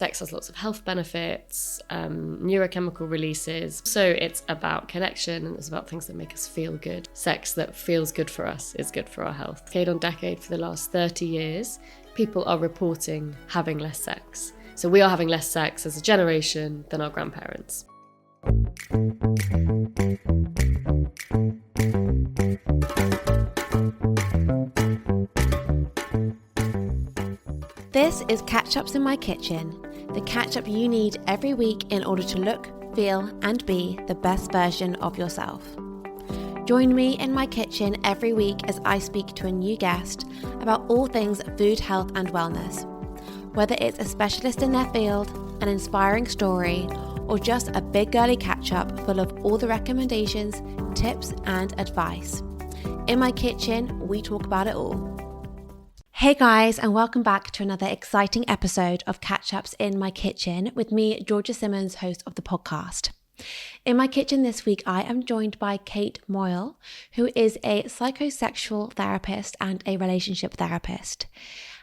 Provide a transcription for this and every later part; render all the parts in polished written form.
Sex has lots of health benefits, neurochemical releases. So it's about connection and it's about things that make us feel good. Sex that feels good for us is good for our health. Decade on decade for the last 30 years, people are reporting having less sex. So we are having less sex as a generation than our grandparents. This is Catch-Ups in My Kitchen, the catch-up you need every week in order to look, feel and be the best version of yourself. Join me in my kitchen every week as I speak to a new guest about all things food, health and wellness. Whether it's a specialist in their field, an inspiring story, or just a big girly catch-up full of all the recommendations, tips and advice. In my kitchen, we talk about it all. Hey guys, and welcome back to another exciting episode of Catch-Ups in My Kitchen with me, Georgia Simmons, host of the podcast. In my kitchen this week, I am joined by Kate Moyle, who is a psychosexual therapist and a relationship therapist.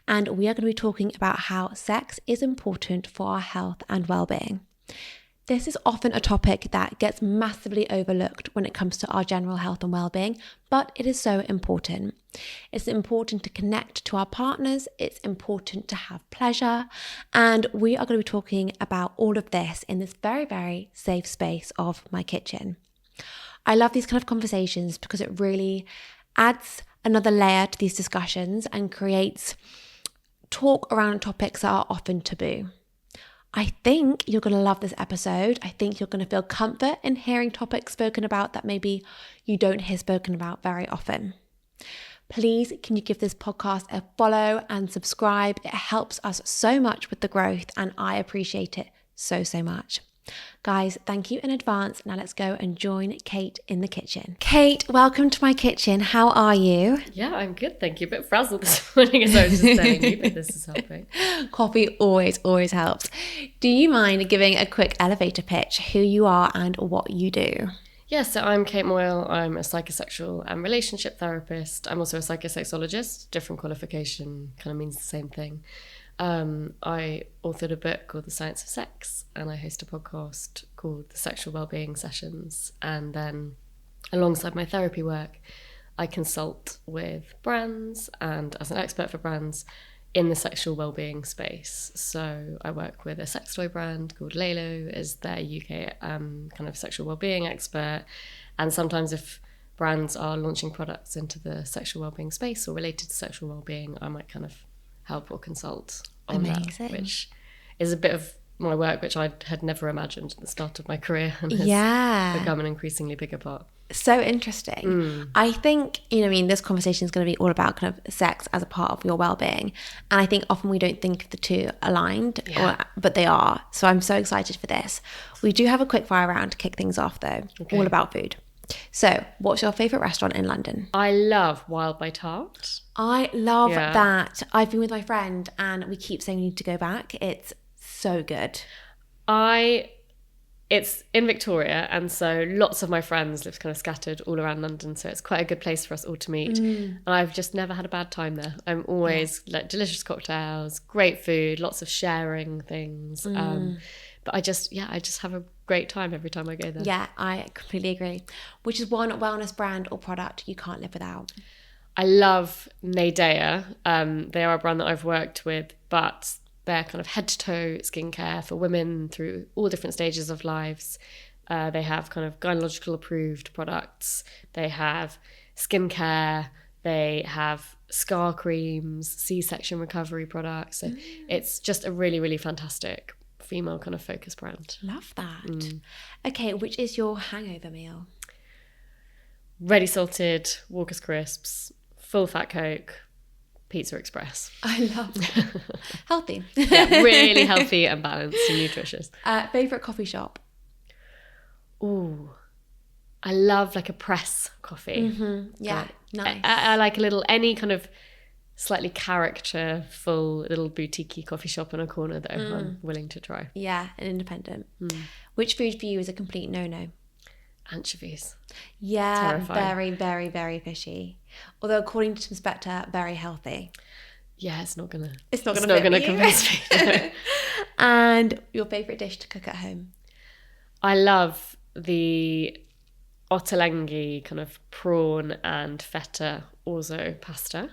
And we are going to be talking about how sex is important for our health and well-being. This is often a topic that gets massively overlooked when it comes to our general health and well-being, but it is so important. It's important to connect to our partners, it's important to have pleasure, and we are going to be talking about all of this in this very, very safe space of my kitchen. I love these kind of conversations because it really adds another layer to these discussions and creates talk around topics that are often taboo. I think you're going to love this episode. I think you're going to feel comfort in hearing topics spoken about that maybe you don't hear spoken about very often. Please, can you give this podcast a follow and subscribe? It helps us so much with the growth and I appreciate it so much. Guys, thank you in advance. Now let's go and join Kate in the kitchen. Kate, welcome to my kitchen. How are you? Yeah, I'm good, thank you. A bit frazzled this morning as I was just telling you, but this is helping. Coffee always helps. Do you mind giving a quick elevator pitch, who you are and what you do? Yeah, so I'm Kate Moyle. I'm a psychosexual and relationship therapist. I'm also a psychosexologist. Different qualification, kind of means the same thing. I authored a book called The Science of Sex, and I host a podcast called The Sexual Wellbeing Sessions. And then alongside my therapy work, I consult with brands and as an expert for brands in the sexual wellbeing space. So I work with a sex toy brand called Lalo as their UK kind of sexual wellbeing expert. And sometimes if brands are launching products into the sexual wellbeing space or related to sexual wellbeing, I might kind of help or consult on that, which is a bit of my work which I had never imagined at the start of my career and has become an increasingly bigger part. So interesting. I think, this conversation is going to be all about kind of sex as a part of your well-being. And I think often we don't think the two aligned, but they are. So I'm so excited for this. We do have a quick fire round to kick things off though, all about food. So what's your favourite restaurant in London? I love Wild by Tart. I love that. I've been with my friend and we keep saying we need to go back. It's so good. It's in Victoria, and so lots of my friends live kind of scattered all around London, so it's quite a good place for us all to meet. And I've just never had a bad time there. I'm always like delicious cocktails, great food, lots of sharing things. But I just have a great time every time I go there. Yeah, I completely agree. Which is one wellness brand or product you can't live without? I love Naydea. They are a brand that I've worked with, but they're kind of head to toe skincare for women through all different stages of lives. They have kind of gynecological approved products. They have skincare. They have scar creams, C-section recovery products. So it's just a really, really fantastic female kind of focus brand. Love that. Okay, which is your hangover meal? Ready salted, Walker's crisps, full fat Coke, Pizza Express. I love that. Healthy. Yeah, really healthy and balanced and nutritious. Favourite coffee shop? Ooh, I love like a press coffee. Yeah, nice. I like any kind of slightly characterful little boutique-y coffee shop in a corner that I'm willing to try. Yeah, and independent. Which food for you is a complete no-no? Anchovies. Yeah, terrifying. Very, very, very fishy. Although according to Tim Spector, very healthy. Yeah, it's not gonna fit convince me. And your favourite dish to cook at home? I love the ottolenghi kind of prawn and feta orzo pasta.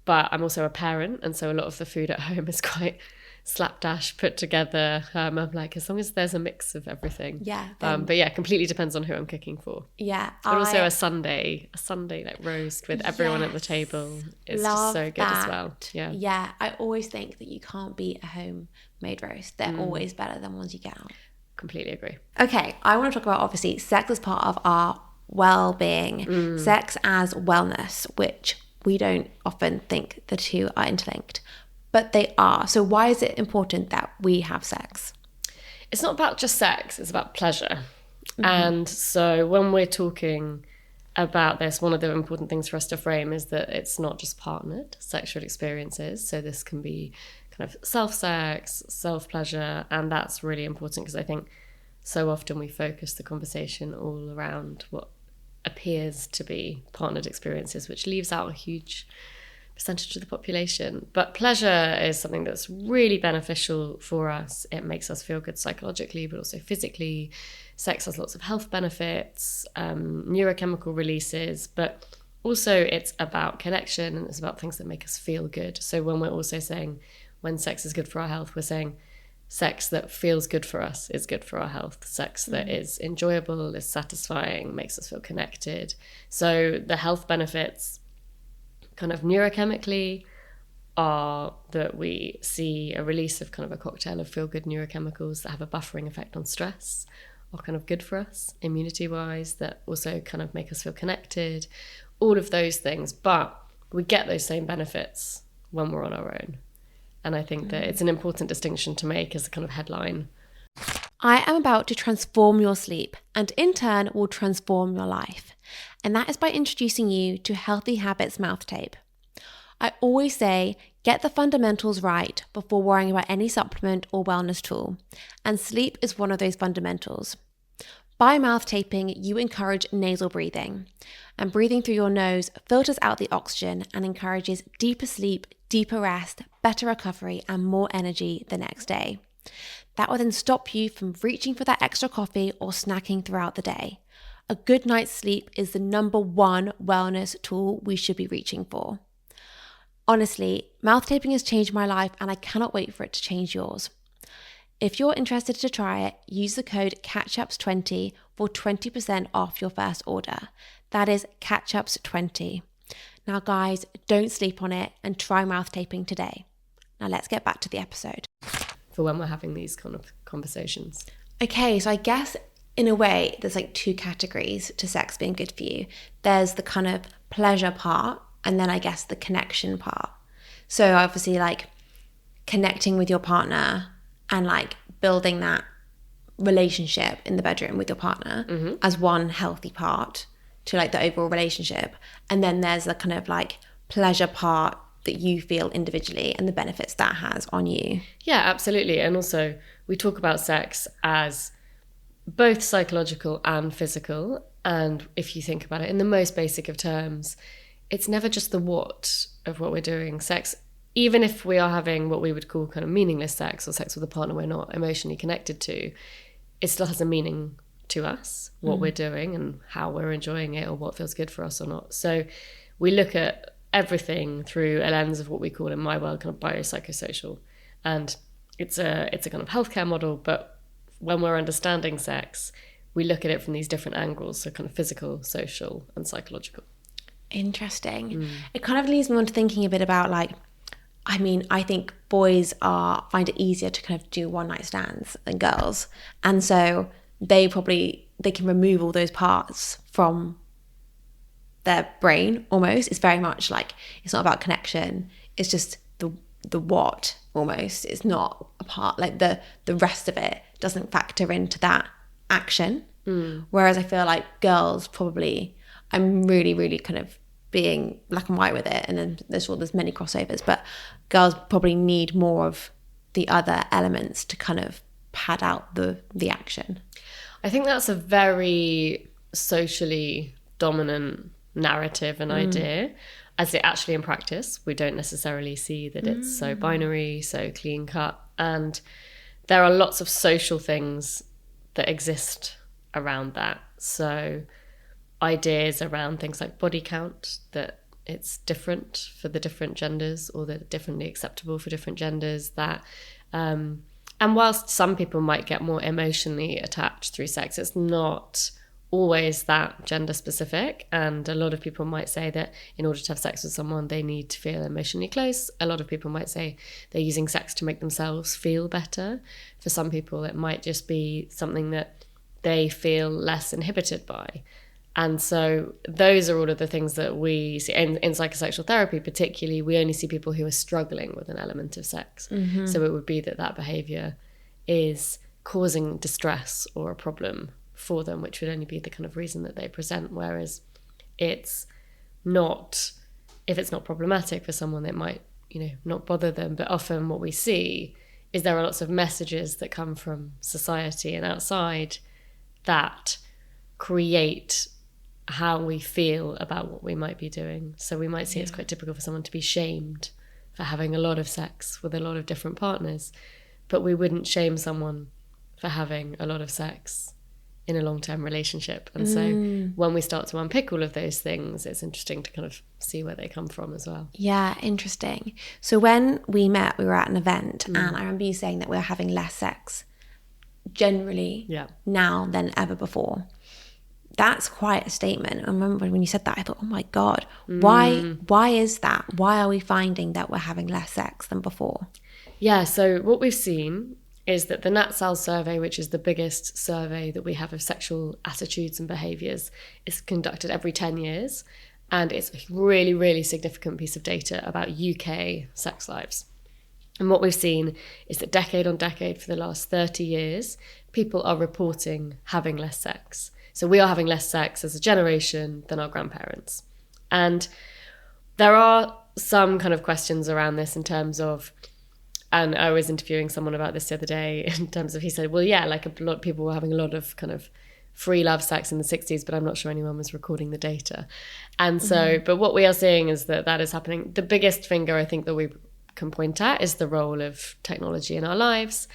But I'm also a parent, and so a lot of the food at home is quite slapdash put together. I'm like, as long as there's a mix of everything. Yeah. But yeah, completely depends on who I'm cooking for. Yeah. But also a Sunday like roast with everyone at the table is just so good as well. Yeah. Yeah. I always think that you can't beat a homemade roast. They're always better than ones you get out. Completely agree. Okay, I want to talk about, obviously, sex as part of our well-being, sex as wellness, which we don't often think the two are interlinked, but they are. So why is it important that we have sex? It's not about just sex, it's about pleasure. And so when we're talking about this, one of the important things for us to frame is that it's not just partnered sexual experiences. So this can be kind of self-sex, self-pleasure, and that's really important because I think so often we focus the conversation all around what appears to be partnered experiences, which leaves out a huge percentage of the population. But pleasure is something that's really beneficial for us. It makes us feel good psychologically, but also physically. Sex has lots of health benefits, neurochemical releases, but also it's about connection and it's about things that make us feel good. So when we're also saying when sex is good for our health, we're saying sex that feels good for us is good for our health. Sex that is enjoyable, is satisfying, makes us feel connected. So the health benefits kind of neurochemically are that we see a release of kind of a cocktail of feel-good neurochemicals that have a buffering effect on stress, are kind of good for us immunity-wise, that also kind of make us feel connected, all of those things. But we get those same benefits when we're on our own. And I think that it's an important distinction to make as a kind of headline. I am about to transform your sleep and in turn will transform your life. And that is by introducing you to Healthy Habits mouth tape. I always say, get the fundamentals right before worrying about any supplement or wellness tool. And sleep is one of those fundamentals. By mouth taping, you encourage nasal breathing. And breathing through your nose filters out the oxygen and encourages deeper sleep, deeper rest, better recovery, and more energy the next day. That will then stop you from reaching for that extra coffee or snacking throughout the day. A good night's sleep is the number one wellness tool we should be reaching for. Honestly, mouth taping has changed my life and I cannot wait for it to change yours. If you're interested to try it, use the code CATCHUPS20 for 20% off your first order. That is CATCHUPS20. Now guys, don't sleep on it and try mouth taping today. Now let's get back to the episode. For when we're having these kind of conversations. Okay, so I guess in a way there's like two categories to sex being good for you. There's the kind of pleasure part and then I guess the connection part. So obviously like connecting with your partner and like building that relationship in the bedroom with your partner as one healthy part to like the overall relationship. And then there's the kind of like pleasure part that you feel individually and the benefits that has on you. Yeah, absolutely. And also we talk about sex as both psychological and physical. And if you think about it in the most basic of terms, it's never just the what of what we're doing. Sex, even if we are having what we would call kind of meaningless sex or sex with a partner we're not emotionally connected to, it still has a meaning to us, what we're doing and how we're enjoying it or what feels good for us or not. So we look at everything through a lens of what we call in my world kind of biopsychosocial. And it's a kind of healthcare model, but when we're understanding sex, we look at it from these different angles, so kind of physical, social and psychological. Interesting. It kind of leads me on to thinking a bit about like, I mean, I think boys find it easier to kind of do one night stands than girls. And so they can remove all those parts from their brain almost. It's very much like, it's not about connection. It's just the what almost. It's not a part, like the rest of it doesn't factor into that action. Whereas I feel like girls probably, I'm really, really kind of being black and white with it, and then there's many crossovers, but girls probably need more of the other elements to kind of pad out the action. I think that's a very socially dominant narrative and idea. As it actually in practice, we don't necessarily see that it's so binary, so clean cut. And there are lots of social things that exist around that. So ideas around things like body count, that it's different for the different genders, or that it's differently acceptable for different genders, that and whilst some people might get more emotionally attached through sex, it's not always that gender specific. And a lot of people might say that in order to have sex with someone, they need to feel emotionally close. A lot of people might say they're using sex to make themselves feel better. For some people, it might just be something that they feel less inhibited by. And so those are all of the things that we see in psychosexual therapy. Particularly, we only see people who are struggling with an element of sex. Mm-hmm. So it would be that behaviour is causing distress or a problem for them, which would only be the kind of reason that they present. Whereas it's not, if it's not problematic for someone, it might, not bother them. But often what we see is there are lots of messages that come from society and outside that create how we feel about what we might be doing. So we might see it's quite typical for someone to be shamed for having a lot of sex with a lot of different partners, but we wouldn't shame someone for having a lot of sex in a long-term relationship. And so when we start to unpick all of those things, it's interesting to kind of see where they come from as well. Yeah, interesting. So when we met, we were at an event, and I remember you saying that we're having less sex generally now than ever before. That's quite a statement. I remember when you said that, I thought, oh my God, why is that? Why are we finding that we're having less sex than before? Yeah, so what we've seen is that the NatSal survey, which is the biggest survey that we have of sexual attitudes and behaviours, is conducted every 10 years. And it's a really, really significant piece of data about UK sex lives. And what we've seen is that decade on decade for the last 30 years, people are reporting having less sex. So we are having less sex as a generation than our grandparents. And there are some kind of questions around this in terms of, and I was interviewing someone about this the other day in terms of, he said, well, yeah, like a lot of people were having a lot of kind of free love sex in the 60s, but I'm not sure anyone was recording the data. And so, but what we are seeing is that is happening. The biggest finger I think that we can point at is the role of technology in our lives.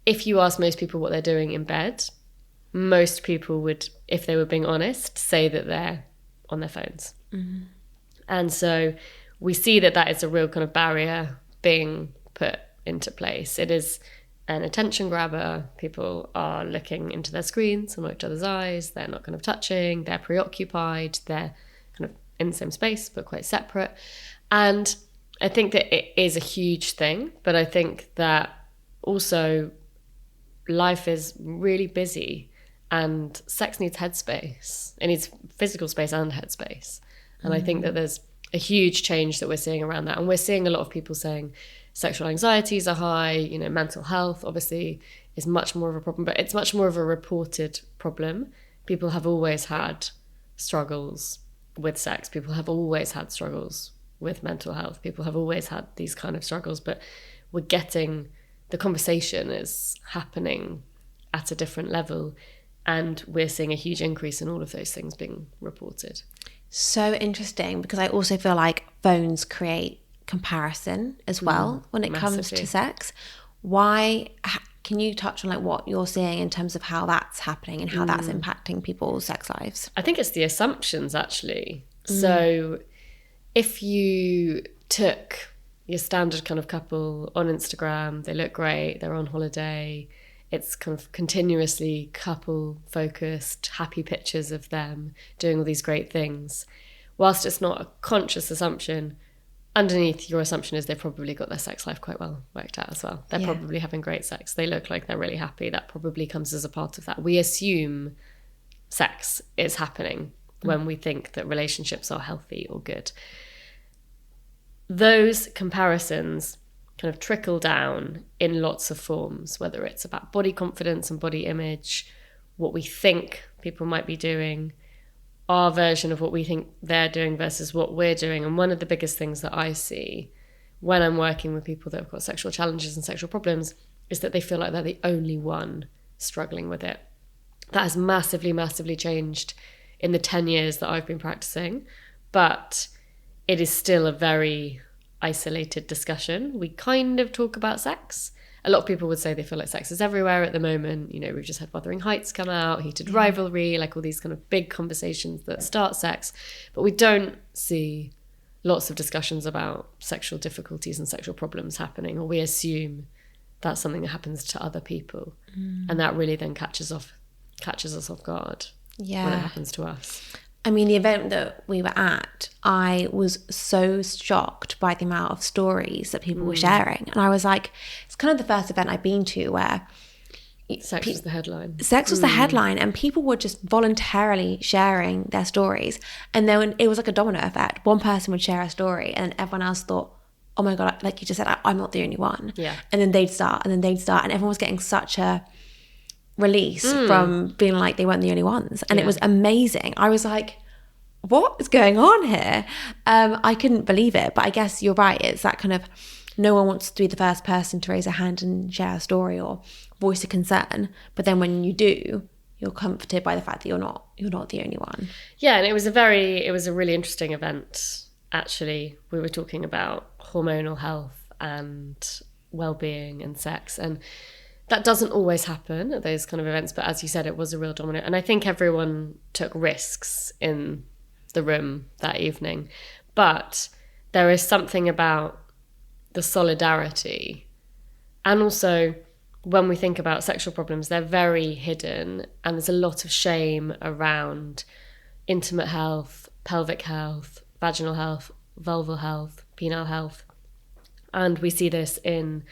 If you ask most people what they're doing in bed, most people would, if they were being honest, say that they're on their phones. Mm-hmm. And so we see that is a real kind of barrier being put into place. It is an attention grabber. People are looking into their screens and each other's eyes. They're not kind of touching. They're preoccupied. They're kind of in the same space, but quite separate. And I think that it is a huge thing, but I think that also life is really busy. And sex needs headspace. It needs physical space and headspace. And I think that there's a huge change that we're seeing around that. And we're seeing a lot of people saying sexual anxieties are high, mental health obviously is much more of a problem, but it's much more of a reported problem. People have always had struggles with sex. People have always had struggles with mental health. People have always had these kind of struggles, but the conversation is happening at a different level. And we're seeing a huge increase in all of those things being reported. So interesting, because I also feel like phones create comparison as well when it comes to sex. Why? Can you touch on what you're seeing in terms of how that's happening and how that's impacting people's sex lives? I think it's the assumptions, actually. So if you took your standard kind of couple on Instagram, they look great, they're on holiday, it's kind of continuously couple focused, happy pictures of them doing all these great things. Whilst it's not a conscious assumption, underneath your assumption is they've probably got their sex life quite well worked out as well. They're probably having great sex. They look like they're really happy. That probably comes as a part of that. We assume sex is happening when we think that relationships are healthy or good. Those comparisons kind of trickle down in lots of forms, whether it's about body confidence and body image, what we think people might be doing, our version of what we think they're doing versus what we're doing. And one of the biggest things that I see when I'm working with people that have got sexual challenges and sexual problems is that they feel like they're the only one struggling with it. That has massively, massively changed in the 10 years that I've been practicing, but it is still a very isolated discussion. We kind of talk about sex, a lot of people would say they feel like sex is everywhere at the moment. You know, we've just had Wuthering Heights come out, Heated Rivalry, like all these kind of big conversations that start sex. But we don't see lots of discussions about sexual difficulties and sexual problems happening, or we assume that's something that happens to other people. And that really then catches us off guard when it happens to us. I mean, the event that we were at, I was so shocked by the amount of stories that people were sharing. And I was like, it's kind of the first event I've been to where Sex was the headline. Sex was the headline, and people were just voluntarily sharing their stories. And then it was like a domino effect. One person would share a story and everyone else thought, oh my God, like you just said, I'm not the only one. Yeah. And then they'd start, and everyone was getting such a release from being like they weren't the only ones. And it was amazing. I was like, what is going on here? I couldn't believe it. But I guess you're right. It's that kind of, no one wants to be the first person to raise a hand and share a story or voice a concern. But then when you do, you're comforted by the fact that you're not the only one. Yeah, and it was a really interesting event, actually. We were talking about hormonal health and well-being and sex, and that doesn't always happen at those kind of events, but as you said, it was a real domino. And I think everyone took risks in the room that evening. But there is something about the solidarity. And also, when we think about sexual problems, they're very hidden, and there's a lot of shame around intimate health, pelvic health, vaginal health, vulval health, penile health. And we see this in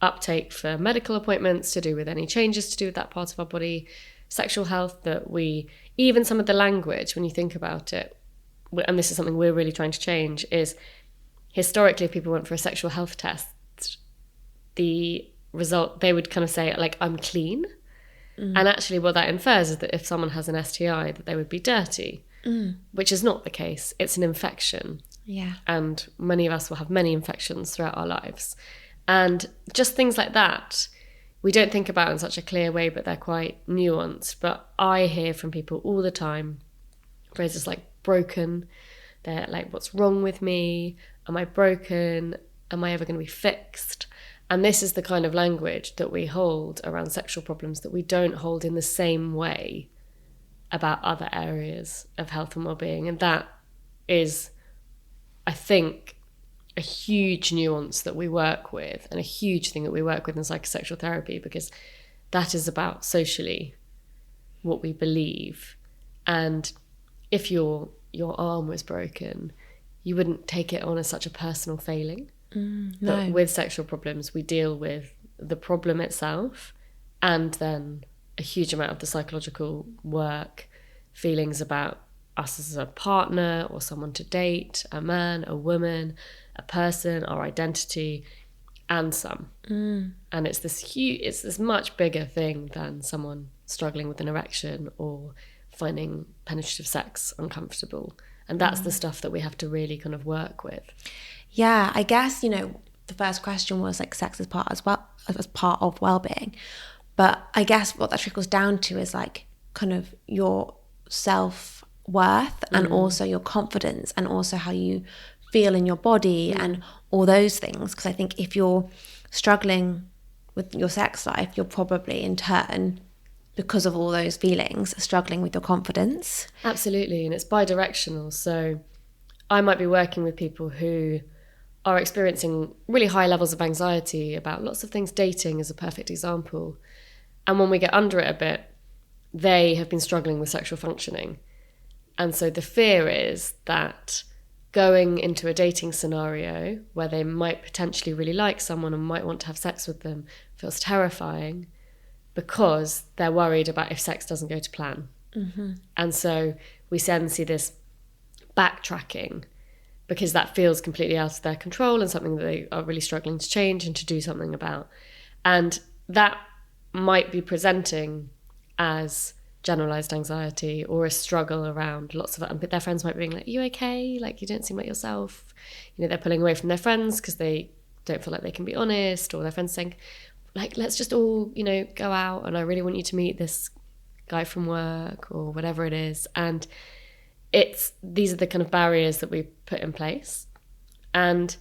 uptake for medical appointments to do with any changes to do with that part of our body, sexual health, that even some of the language, when you think about it, and this is something we're really trying to change, is historically if people went for a sexual health test, the result, they would kind of say, like, I'm clean. And actually what that infers is that if someone has an STI, that they would be dirty, which is not the case. It's an infection. Yeah. And many of us will have many infections throughout our lives. And just things like that, we don't think about in such a clear way, but they're quite nuanced. But I hear from people all the time phrases like broken. They're like, what's wrong with me? Am I broken? Am I ever going to be fixed? And this is the kind of language that we hold around sexual problems that we don't hold in the same way about other areas of health and well-being. And that is, I think, a huge nuance that we work with, and a huge thing that we work with in psychosexual therapy, because that is about socially what we believe. And if your arm was broken, you wouldn't take it on as such a personal failing. No. But with sexual problems, we deal with the problem itself, and then a huge amount of the psychological work, feelings about us as a partner or someone to date, a man, a woman, a person, our identity, and some. And it's this much bigger thing than someone struggling with an erection or finding penetrative sex uncomfortable. And that's the stuff that we have to really kind of work with. Yeah, I guess, the first question was like sex as part of well-being. But I guess what that trickles down to is like kind of your self-worth and also your confidence, and also how you feel in your body and all those things. Because I think if you're struggling with your sex life, you're probably in turn, because of all those feelings, struggling with your confidence. Absolutely, and it's bidirectional. So I might be working with people who are experiencing really high levels of anxiety about lots of things. Dating is a perfect example. And when we get under it a bit, they have been struggling with sexual functioning. And so the fear is that going into a dating scenario where they might potentially really like someone and might want to have sex with them feels terrifying, because they're worried about if sex doesn't go to plan. And so we then see this backtracking, because that feels completely out of their control and something that they are really struggling to change and to do something about. And that might be presenting as generalized anxiety or a struggle around lots of it. But their friends might be being like, are you okay? Like, you don't seem like yourself. They're pulling away from their friends because they don't feel like they can be honest, or their friends saying, like, let's just all, go out, and I really want you to meet this guy from work, or whatever it is. And these are the kind of barriers that we put in place. And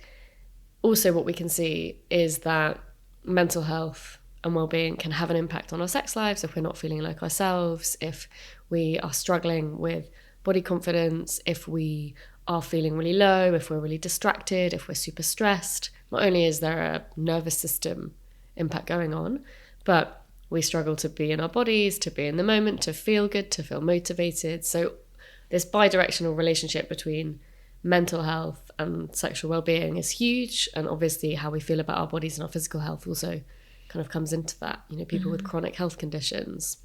also what we can see is that mental health and well-being can have an impact on our sex lives if we're not feeling like ourselves, if we are struggling with body confidence, if we are feeling really low, if we're really distracted, if we're super stressed. Not only is there a nervous system impact going on, but we struggle to be in our bodies, to be in the moment, to feel good, to feel motivated. So this bi-directional relationship between mental health and sexual well-being is huge, and obviously how we feel about our bodies and our physical health also kind of comes into that. You know, people with chronic health conditions,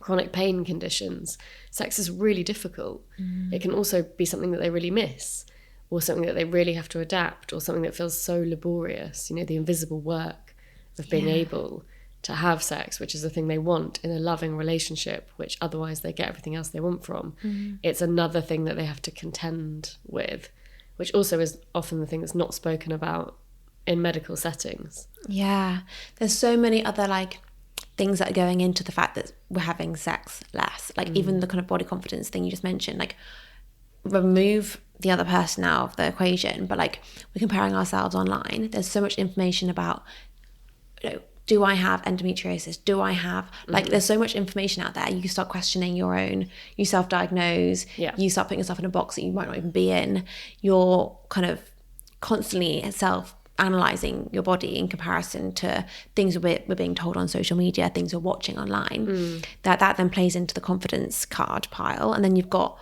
chronic pain conditions, sex is really difficult. It can also be something that they really miss, or something that they really have to adapt, or something that feels so laborious, you know, the invisible work of being able to have sex, which is the thing they want in a loving relationship, which otherwise they get everything else they want from. It's another thing that they have to contend with, which also is often the thing that's not spoken about in medical settings. Yeah, there's so many other like things that are going into the fact that we're having sex less, like even the kind of body confidence thing you just mentioned, like remove the other person out of the equation, but like we're comparing ourselves online. There's so much information about, you know, do I have endometriosis? Do I have, like, there's so much information out there. You start questioning your own, you self-diagnose, you start putting yourself in a box that you might not even be in. You're kind of constantly self-analysing your body in comparison to things we're being told on social media, things we're watching online. That then plays into the confidence card pile. And then you've got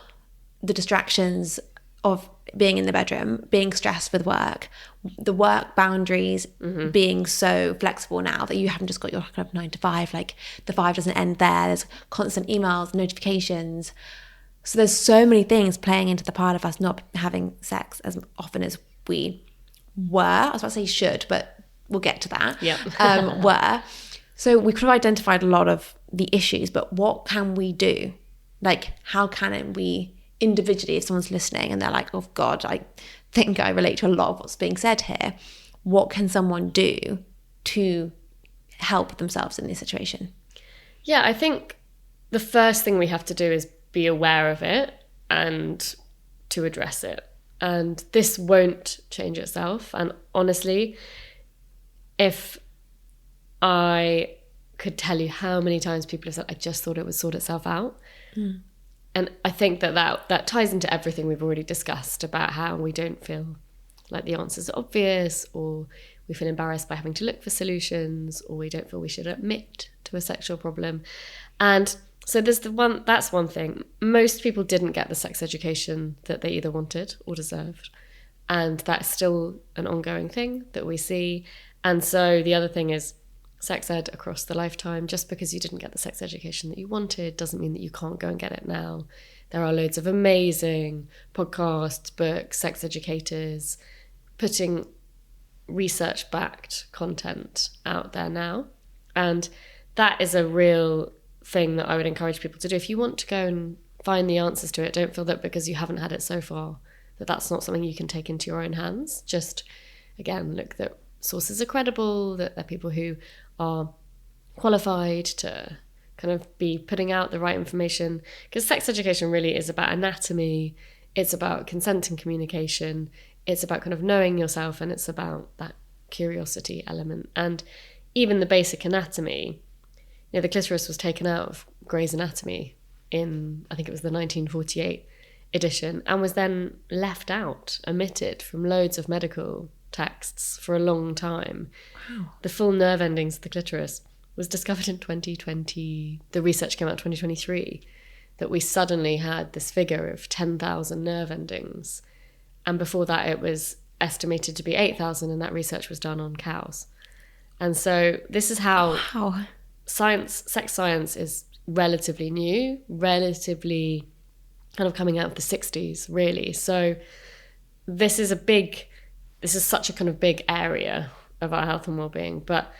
the distractions of being in the bedroom, being stressed with work, the work boundaries being so flexible now that you haven't just got your kind of 9 to 5, like the 5 doesn't end there. There's constant emails, notifications. So there's so many things playing into the part of us not having sex as often as we were. I was about to say should, but we'll get to that. Were. So we could have identified a lot of the issues, but what can we do? Like, how can we individually, if someone's listening and they're like, oh God, I think I relate to a lot of what's being said here, what can someone do to help themselves in this situation? Yeah, I think the first thing we have to do is be aware of it and to address it. And this won't change itself. And honestly, if I could tell you how many times people have said, I just thought it would sort itself out. And I think that ties into everything we've already discussed about how we don't feel like the answers are obvious, or we feel embarrassed by having to look for solutions, or we don't feel we should admit to a sexual problem. And so that's one thing. Most people didn't get the sex education that they either wanted or deserved. And that's still an ongoing thing that we see. And so the other thing is sex ed across the lifetime. Just because you didn't get the sex education that you wanted doesn't mean that you can't go and get it now. There are loads of amazing podcasts, books, sex educators putting research-backed content out there now. And that is a real thing that I would encourage people to do. If you want to go and find the answers to it, don't feel that because you haven't had it so far, that's not something you can take into your own hands. Just, again, look that sources are credible, that they're people who are qualified to kind of be putting out the right information. Because sex education really is about anatomy, it's about consent and communication, it's about kind of knowing yourself, and it's about that curiosity element. And even the basic anatomy, you know, the clitoris was taken out of Grey's Anatomy in, I think it was the 1948 edition, and was then left out, omitted from loads of medical texts for a long time. Wow. The full nerve endings of the clitoris was discovered in 2020. The research came out in 2023, that we suddenly had this figure of 10,000 nerve endings. And before that, it was estimated to be 8,000, and that research was done on cows. And so this is how sex science is relatively new, relatively kind of coming out of the 60s, really. So this is such a kind of big area of our health and well-being, but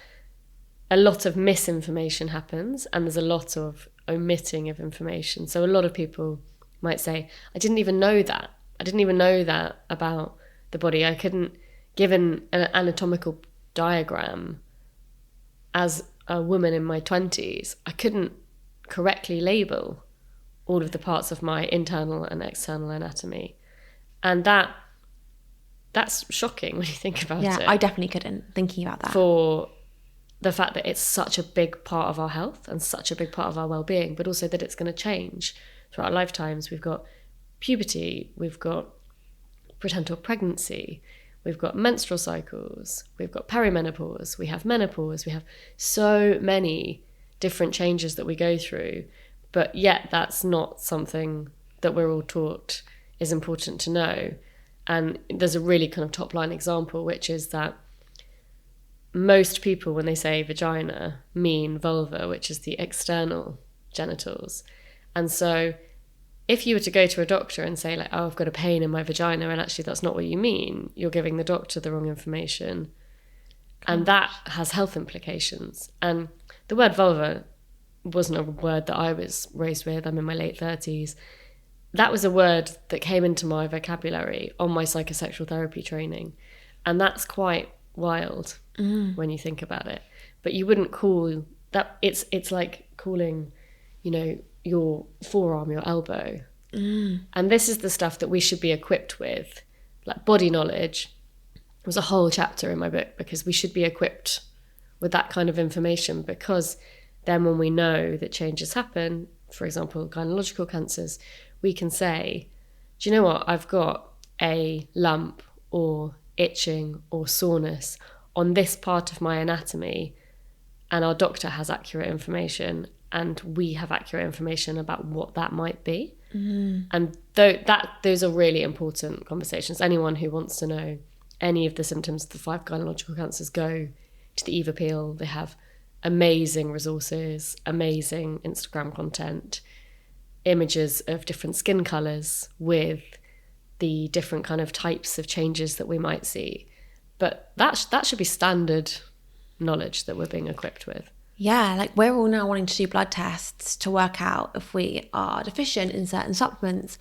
a lot of misinformation happens, and there's a lot of omitting of information. So a lot of people might say, I didn't even know that. I didn't even know that about the body. I couldn't give an anatomical diagram as a woman in my 20s. I couldn't correctly label all of the parts of my internal and external anatomy. And that's shocking when you think about it. Yeah, I definitely couldn't, thinking about that. For the fact that it's such a big part of our health and such a big part of our well-being, but also that it's going to change throughout our lifetimes. We've got puberty, we've got prenatal pregnancy, we've got menstrual cycles, we've got perimenopause, we have menopause, we have so many different changes that we go through, but yet that's not something that we're all taught is important to know. And there's a really kind of top line example, which is that most people, when they say vagina, mean vulva, which is the external genitals. And so if you were to go to a doctor and say, like, oh, I've got a pain in my vagina, and actually that's not what you mean, you're giving the doctor the wrong information. And that has health implications. And the word vulva wasn't a word that I was raised with. I'm in my late 30s. That was a word that came into my vocabulary on my psychosexual therapy training. And that's quite wild when you think about it. But you wouldn't call that, it's like calling, you know, your forearm, your elbow. And this is the stuff that we should be equipped with. Like body knowledge was a whole chapter in my book, because we should be equipped with that kind of information, because then when we know that changes happen, for example, gynecological cancers, we can say, do you know what, I've got a lump or itching or soreness on this part of my anatomy, and our doctor has accurate information, and we have accurate information about what that might be. And those are really important conversations. Anyone who wants to know any of the symptoms of the 5 gynecological cancers, go to the Eve Appeal. They have amazing resources, amazing Instagram content, images of different skin colours with the different kind of types of changes that we might see. But that should be standard knowledge that we're being equipped with. Yeah, like we're all now wanting to do blood tests to work out if we are deficient in certain supplements,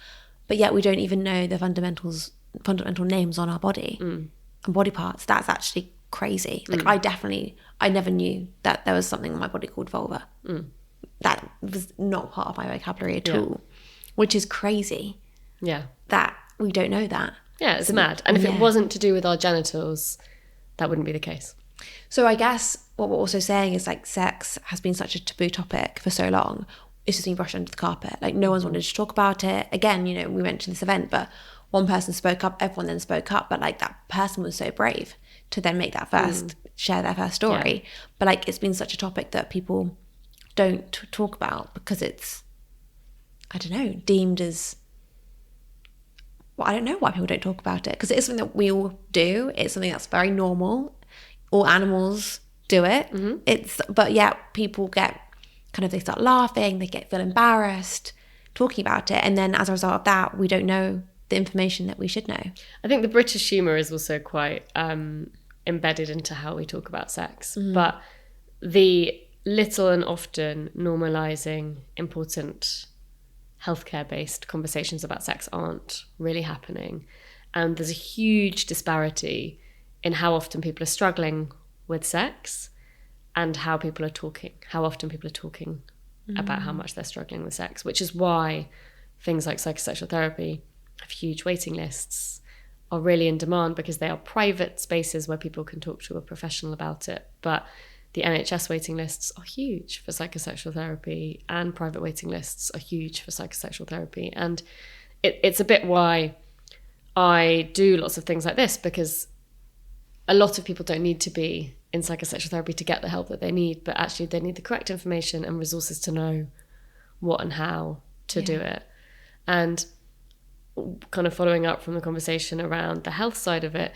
but yet we don't even know the fundamental names on our body and body parts. That's actually crazy. Like I never knew that there was something on my body called vulva. That was not part of my vocabulary at all, which is crazy. Yeah. That we don't know that. Yeah, it's mad. And if it wasn't to do with our genitals, that wouldn't be the case. So I guess what we're also saying is, like, sex has been such a taboo topic for so long. It's just been brushed under the carpet. Like, no one's wanted to talk about it. Again, you know, we mentioned this event, but one person spoke up, everyone then spoke up. But, like, that person was so brave to then make that first, share their first story. Yeah. But, like, it's been such a topic that people don't talk about because it's, I don't know, deemed as... Well, I don't know why people don't talk about it, because it is something that we all do. It's something that's very normal. All animals do it. But yeah, people get kind of, they start laughing, they feel embarrassed talking about it, and then as a result of that, we don't know the information that we should know. I think the British humour is also quite embedded into how we talk about sex, but the little and often normalising important healthcare-based conversations about sex aren't really happening, and there's a huge disparity in how often people are struggling with sex and how often people are talking about how much they're struggling with sex, which is why things like psychosexual therapy have huge waiting lists, are really in demand, because they are private spaces where people can talk to a professional about it. But the NHS waiting lists are huge for psychosexual therapy, and private waiting lists are huge for psychosexual therapy. And it's a bit why I do lots of things like this, because a lot of people don't need to be in psychosexual therapy to get the help that they need, but actually they need the correct information and resources to know what and how to do it. And kind of following up from the conversation around the health side of it,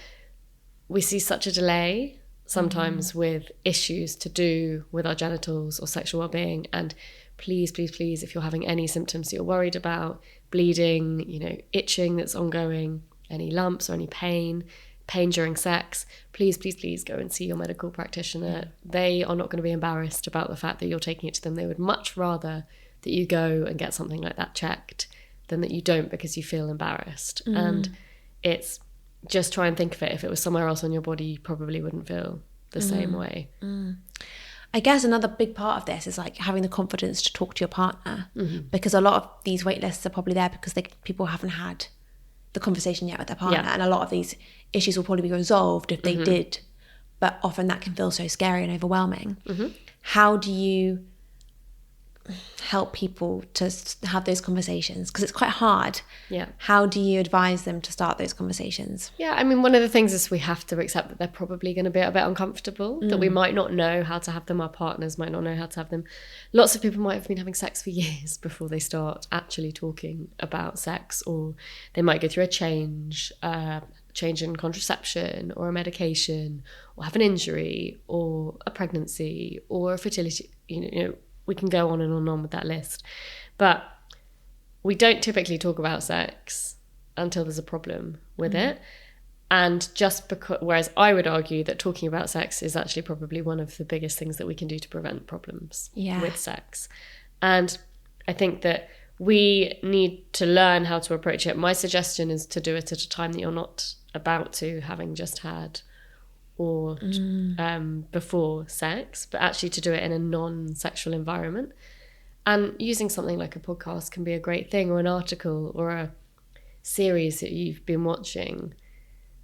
we see such a delay sometimes with issues to do with our genitals or sexual well-being. And please, if you're having any symptoms that you're worried about, bleeding, you know, itching that's ongoing, any lumps or any pain during sex, please go and see your medical practitioner. They are not going to be embarrassed about the fact that you're taking it to them. They would much rather that you go and get something like that checked than that you don't because you feel embarrassed. And it's just, try and think of it. If it was somewhere else on your body, you probably wouldn't feel the same way. I guess another big part of this is like having the confidence to talk to your partner, because a lot of these wait lists are probably there because people haven't had the conversation yet with their partner, and a lot of these issues will probably be resolved if they did but often that can feel so scary and overwhelming. Mm-hmm. How do you help people to have those conversations? Because it's quite hard. Yeah. How do you advise them to start those conversations? Yeah, I mean, one of the things is we have to accept that they're probably going to be a bit uncomfortable, that we might not know how to have them, our partners might not know how to have them. Lots of people might have been having sex for years before they start actually talking about sex, or they might go through a change in contraception or a medication, or have an injury or a pregnancy or a fertility, you know, we can go on and on with that list. But we don't typically talk about sex until there's a problem with it. And just because, whereas I would argue that talking about sex is actually probably one of the biggest things that we can do to prevent problems with sex. And I think that we need to learn how to approach it. My suggestion is to do it at a time that you're not about to, having just had, or before sex, but actually to do it in a non-sexual environment. And using something like a podcast can be a great thing, or an article, or a series that you've been watching.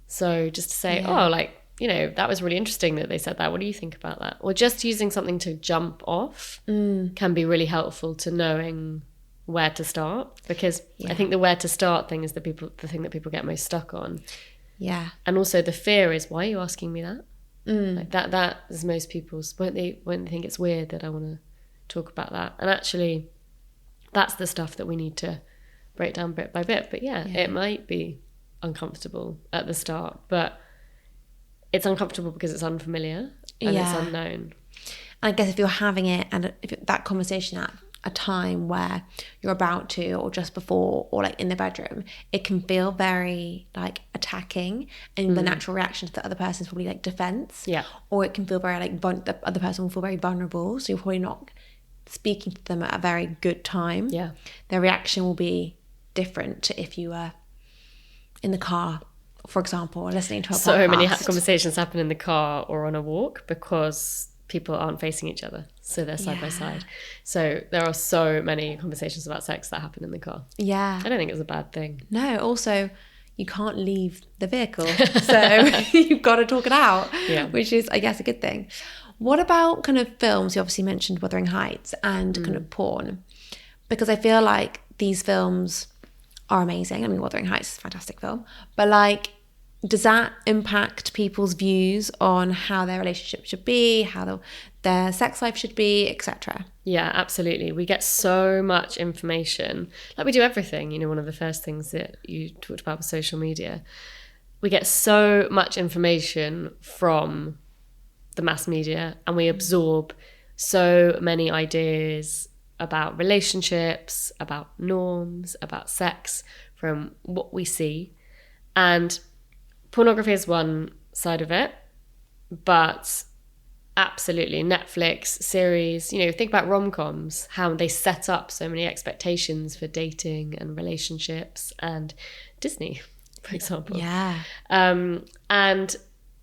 So just to say, oh, like, you know, that was really interesting that they said that. What do you think about that? Or just using something to jump off can be really helpful to knowing where to start. Because I think the where to start thing is the thing that people get most stuck on. Yeah. And also the fear is, why are you asking me that? Like that is most people's, won't they think it's weird that I want to talk about that? And actually that's the stuff that we need to break down bit by bit. But it might be uncomfortable at the start, but it's uncomfortable because it's unfamiliar and it's unknown. I guess if you're having it, and if that conversation at a time where you're about to, or just before, or like in the bedroom, it can feel very like attacking, and the natural reaction to the other person is probably like defense. Or it can feel very like the other person will feel very vulnerable, so you're probably not speaking to them at a very good time. Their reaction will be different to if you were in the car, for example, or listening to a podcast. So many conversations happen in the car or on a walk because people aren't facing each other, so they're side by side. So there are so many conversations about sex that happen in the car. I don't think it's a bad thing. No, also you can't leave the vehicle, so you've got to talk it out, which is, I guess, a good thing. What about kind of films? You obviously mentioned Wuthering Heights and kind of porn, because I feel like these films are amazing. I mean, Wuthering Heights is a fantastic film, but like, does that impact people's views on how their relationship should be, how their sex life should be, etc.? Yeah, absolutely. We get so much information, like we do everything. You know, one of the first things that you talked about was social media. We get so much information from the mass media, and we absorb so many ideas about relationships, about norms, about sex from what we see. And pornography is one side of it, but absolutely Netflix series, you know, think about rom-coms, how they set up so many expectations for dating and relationships, and Disney, for example. And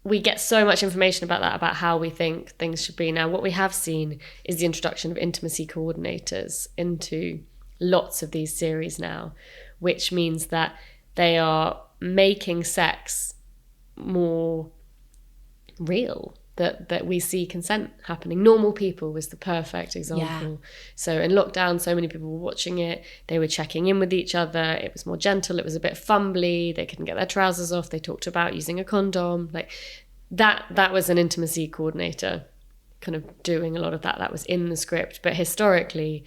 we get so much information about that, about how we think things should be. Now, what we have seen is the introduction of intimacy coordinators into lots of these series now, which means that they are making sex more real, that we see consent happening. Normal People was the perfect example. So in lockdown, so many people were watching it, they were checking in with each other, it was more gentle, it was a bit fumbly, they couldn't get their trousers off, they talked about using a condom, like that was an intimacy coordinator kind of doing a lot of that was in the script. But historically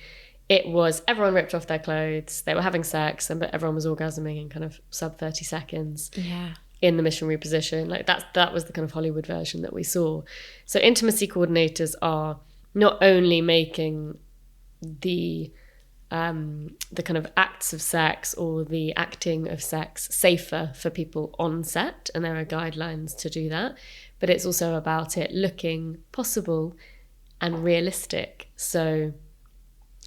it was everyone ripped off their clothes, they were having sex, but everyone was orgasming in kind of sub 30 seconds in the missionary position. Like that was the kind of Hollywood version that we saw. So intimacy coordinators are not only making the kind of acts of sex or the acting of sex safer for people on set, and there are guidelines to do that, but it's also about it looking possible and realistic. So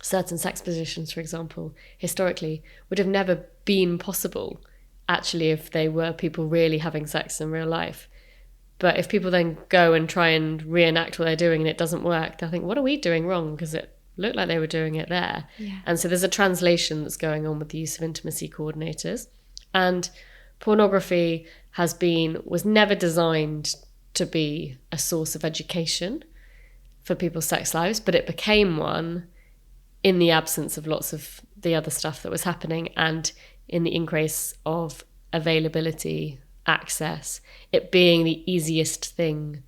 certain sex positions, for example, historically would have never been possible actually if they were people really having sex in real life. But if people then go and try and reenact what they're doing and it doesn't work, they'll think, what are we doing wrong? Because it looked like they were doing it there. And so there's a translation that's going on with the use of intimacy coordinators. And pornography was never designed to be a source of education for people's sex lives, but it became one in the absence of lots of the other stuff that was happening, and in the increase of availability, access, it being the easiest thing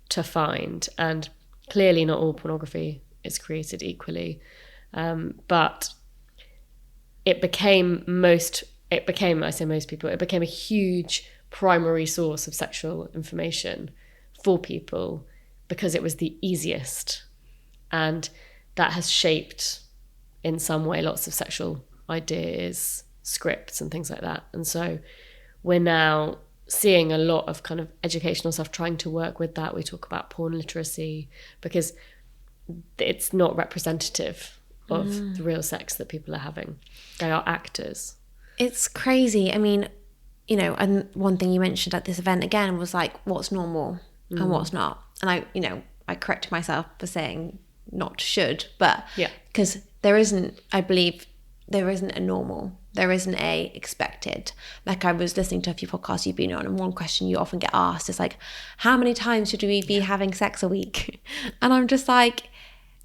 to find. And clearly not all pornography is created equally, but it became a huge primary source of sexual information for people because it was the easiest, and that has shaped in some way lots of sexual ideas, scripts and things like that. And so we're now seeing a lot of kind of educational stuff trying to work with that. We talk about porn literacy because it's not representative of the real sex that people are having. They are actors. It's crazy. I mean, you know, and one thing you mentioned at this event again was like what's normal and what's not. And I corrected myself for saying not should, but because I believe there isn't a normal, there isn't a expected. Like I was listening to a few podcasts you've been on, and one question you often get asked is like, how many times should we be having sex a week? And I'm just like,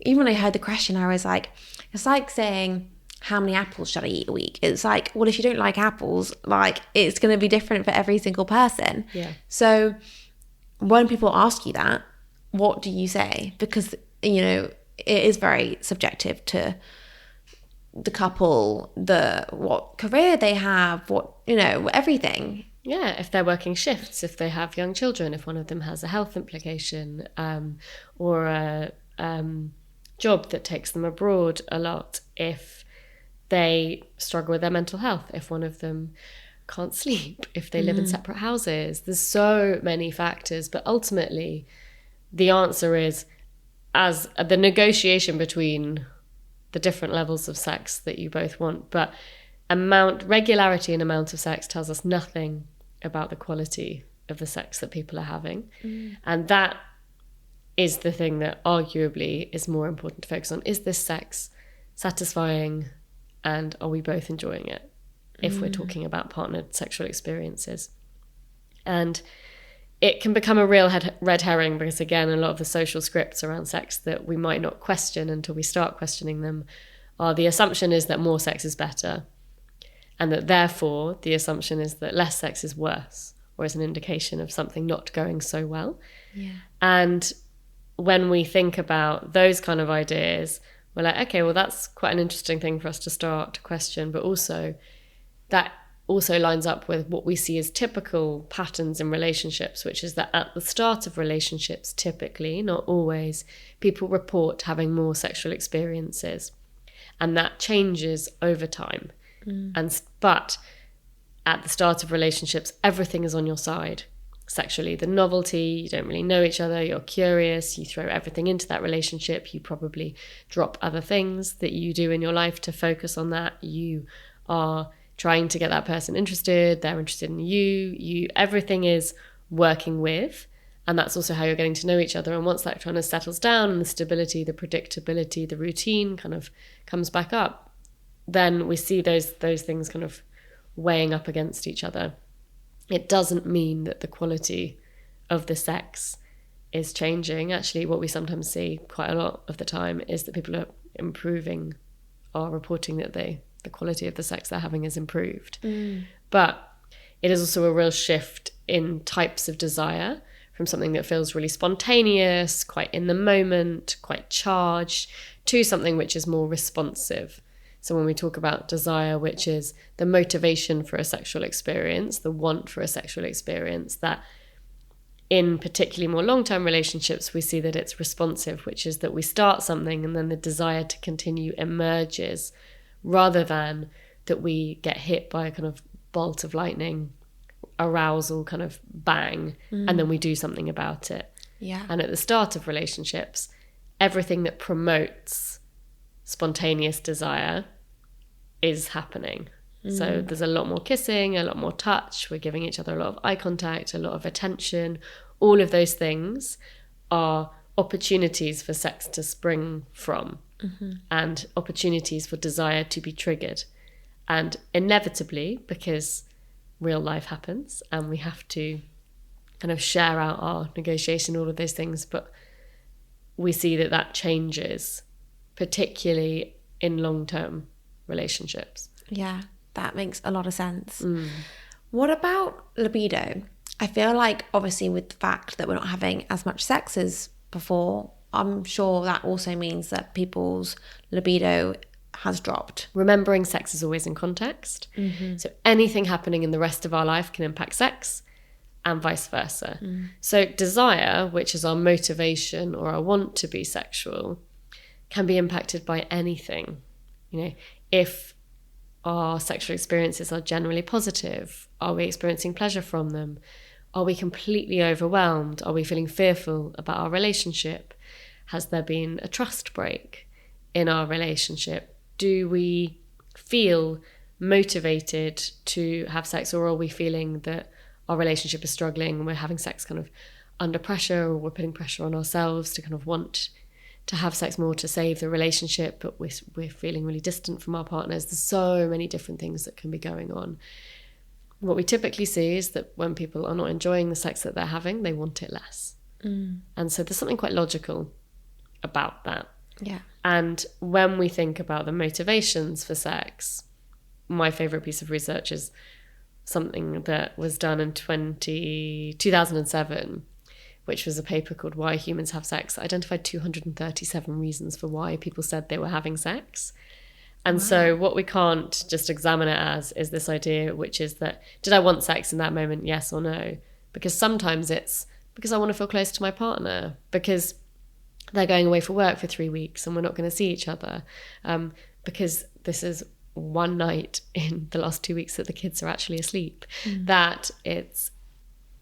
even when I heard the question, I was like, it's like saying, how many apples should I eat a week? It's like, well, if you don't like apples, like it's going to be different for every single person. Yeah. So when people ask you that, what do you say? Because, you know, it is very subjective to the couple, what career they have, what, you know, everything. Yeah, if they're working shifts, if they have young children, if one of them has a health implication, or a job that takes them abroad a lot, if they struggle with their mental health, if one of them can't sleep, if they live in separate houses. There's so many factors, but ultimately the answer is as the negotiation between the different levels of sex that you both want. But regularity and amount of sex tells us nothing about the quality of the sex that people are having. And that is the thing that arguably is more important to focus on. Is this sex satisfying, and are we both enjoying it if we're talking about partnered sexual experiences? And it can become a real red herring because, again, a lot of the social scripts around sex that we might not question until we start questioning them are the assumption is that more sex is better, and that therefore the assumption is that less sex is worse or is an indication of something not going so well. Yeah. And when we think about those kind of ideas, we're like, okay, well, that's quite an interesting thing for us to start to question, but also that also lines up with what we see as typical patterns in relationships, which is that at the start of relationships, typically, not always, people report having more sexual experiences, and that changes over time. But at the start of relationships, everything is on your side sexually. The novelty, you don't really know each other, you're curious, you throw everything into that relationship, you probably drop other things that you do in your life to focus on that. You are trying to get that person interested, they're interested in you, everything is working with, and that's also how you're getting to know each other. And once that kind of settles down and the stability, the predictability, the routine kind of comes back up, then we see those things kind of weighing up against each other. It doesn't mean that the quality of the sex is changing. Actually, what we sometimes see quite a lot of the time is that people are reporting that the quality of the sex they're having is improved. But it is also a real shift in types of desire from something that feels really spontaneous, quite in the moment, quite charged, to something which is more responsive. So when we talk about desire, which is the motivation for a sexual experience, the want for a sexual experience, that in particularly more long-term relationships, we see that it's responsive, which is that we start something and then the desire to continue emerges, rather than that we get hit by a kind of bolt of lightning, arousal, kind of bang, and then we do something about it. Yeah. And at the start of relationships, everything that promotes spontaneous desire is happening. So there's a lot more kissing, a lot more touch, we're giving each other a lot of eye contact, a lot of attention. All of those things are opportunities for sex to spring from, and opportunities for desire to be triggered. And inevitably, because real life happens and we have to kind of share out our negotiation, all of those things. But we see that changes, particularly in long-term relationships. Yeah, that makes a lot of sense. What about libido? I feel like obviously with the fact that we're not having as much sex as before, I'm sure that also means that people's libido has dropped. Remembering sex is always in context. So anything happening in the rest of our life can impact sex, and vice versa. So desire, which is our motivation or our want to be sexual, can be impacted by anything. If our sexual experiences are generally positive, are we experiencing pleasure from them? Are we completely overwhelmed? Are we feeling fearful about our relationship? Has there been a trust break in our relationship? Do we feel motivated to have sex, or are we feeling that our relationship is struggling and we're having sex kind of under pressure, or we're putting pressure on ourselves to kind of want to have sex more to save the relationship, but we're feeling really distant from our partners? There's so many different things that can be going on. What we typically see is that when people are not enjoying the sex that they're having, they want it less. And so there's something quite logical about that. Yeah. And when we think about the motivations for sex, my favourite piece of research is something that was done in 2007, which was a paper called Why Humans Have Sex. It identified 237 reasons for why people said they were having sex. And so what we can't just examine it as is this idea, which is that, did I want sex in that moment, yes or no? Because sometimes it's because I want to feel close to my partner, because they're going away for work for 3 weeks and we're not going to see each other, because this is one night in the last 2 weeks that the kids are actually asleep, that it's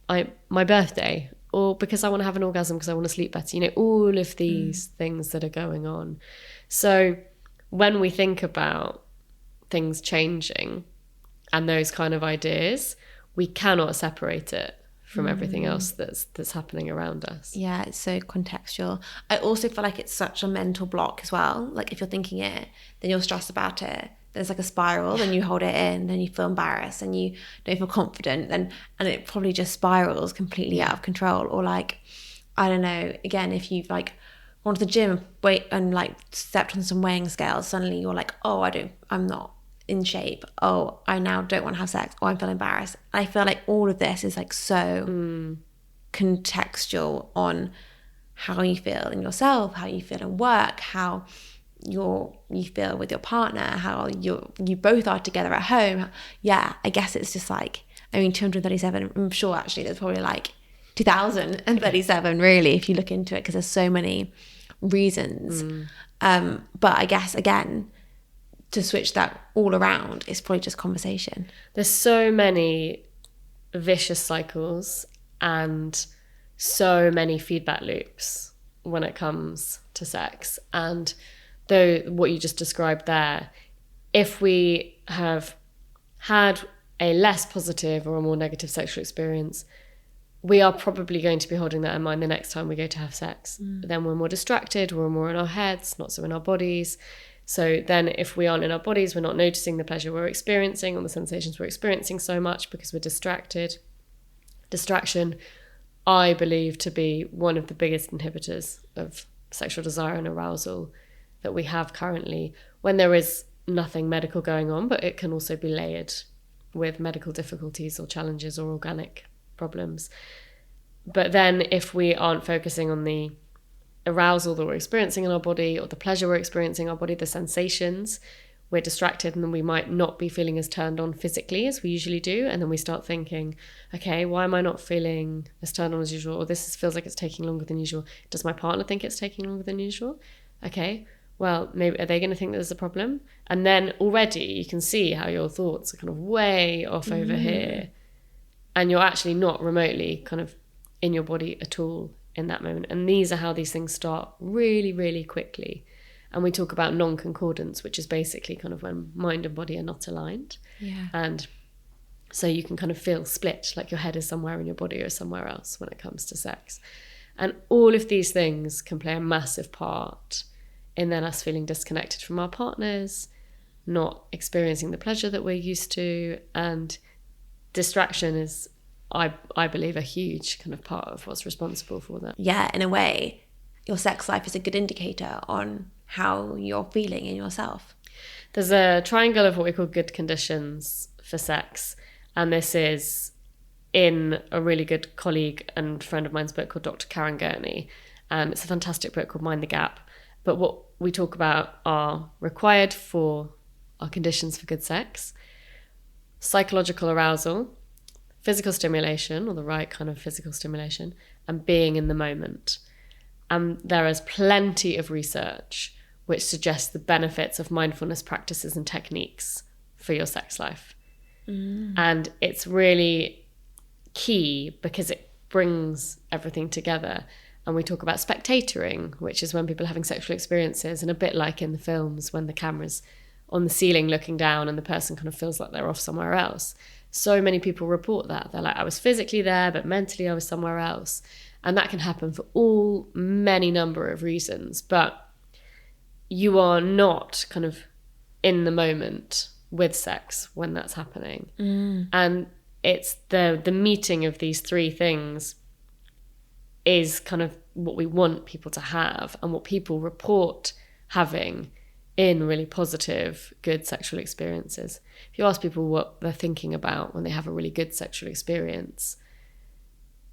my birthday, or because I want to have an orgasm because I want to sleep better, all of these things that are going on. So when we think about things changing and those kind of ideas, we cannot separate it from everything else that's happening around us. Yeah, it's so contextual. I also feel like it's such a mental block as well. Like if you're thinking it, then you're stressed about it. There's like a spiral, then you hold it in, then you feel embarrassed and you don't feel confident, and it probably just spirals completely out of control. Or like, I don't know, again, if you've like gone to the gym, weight and like stepped on some weighing scales, suddenly you're like, oh, I'm not in shape. Oh, I now don't want to have sex. Oh, I feel embarrassed. I feel like all of this is like so contextual on how you feel in yourself, how you feel in work, how you feel with your partner, how you both are together at home. Yeah, I guess it's just like, 237, I'm sure actually there's probably like 2037 really, if you look into it, because there's so many reasons. But I guess again, to switch that all around, it's probably just conversation. There's so many vicious cycles and so many feedback loops when it comes to sex. And though what you just described there, if we have had a less positive or a more negative sexual experience, we are probably going to be holding that in mind the next time we go to have sex. Then we're more distracted, we're more in our heads, not so in our bodies. So then if we aren't in our bodies, we're not noticing the pleasure we're experiencing or the sensations we're experiencing so much because we're distracted. Distraction, I believe, to be one of the biggest inhibitors of sexual desire and arousal that we have currently, when there is nothing medical going on, but it can also be layered with medical difficulties or challenges or organic problems. But then if we aren't focusing on the arousal that we're experiencing in our body, or the pleasure we're experiencing in our body, the sensations, we're distracted, and then we might not be feeling as turned on physically as we usually do. And then we start thinking, okay, why am I not feeling as turned on as usual? Or this feels like it's taking longer than usual. Does my partner think it's taking longer than usual? Okay, well, maybe are they going to think that there's a problem? And then already you can see how your thoughts are kind of way off over here, and you're actually not remotely kind of in your body at all in that moment. And these are how these things start really, really quickly. And we talk about non-concordance, which is basically kind of when mind and body are not aligned. Yeah. And so you can kind of feel split, like your head is somewhere in your body or somewhere else when it comes to sex. And all of these things can play a massive part in then us feeling disconnected from our partners, not experiencing the pleasure that we're used to. And distraction is I believe a huge kind of part of what's responsible for that. Yeah, in a way, your sex life is a good indicator on how you're feeling in yourself. There's a triangle of what we call good conditions for sex, and this is in a really good colleague and friend of mine's book called Dr. Karen Gurney. It's a fantastic book called Mind the Gap. But what we talk about are required for our conditions for good sex: psychological arousal, physical stimulation, or the right kind of physical stimulation, and being in the moment. And there is plenty of research which suggests the benefits of mindfulness practices and techniques for your sex life. And it's really key because it brings everything together. And we talk about spectatoring, which is when people are having sexual experiences, and a bit like in the films when the camera's on the ceiling looking down and the person kind of feels like they're off somewhere else. So many people report that. They're like, I was physically there, but mentally I was somewhere else. And that can happen for many number of reasons. But you are not kind of in the moment with sex when that's happening. And it's the meeting of these three things is kind of what we want people to have, and what people report having in really positive, good sexual experiences. If you ask people what they're thinking about when they have a really good sexual experience,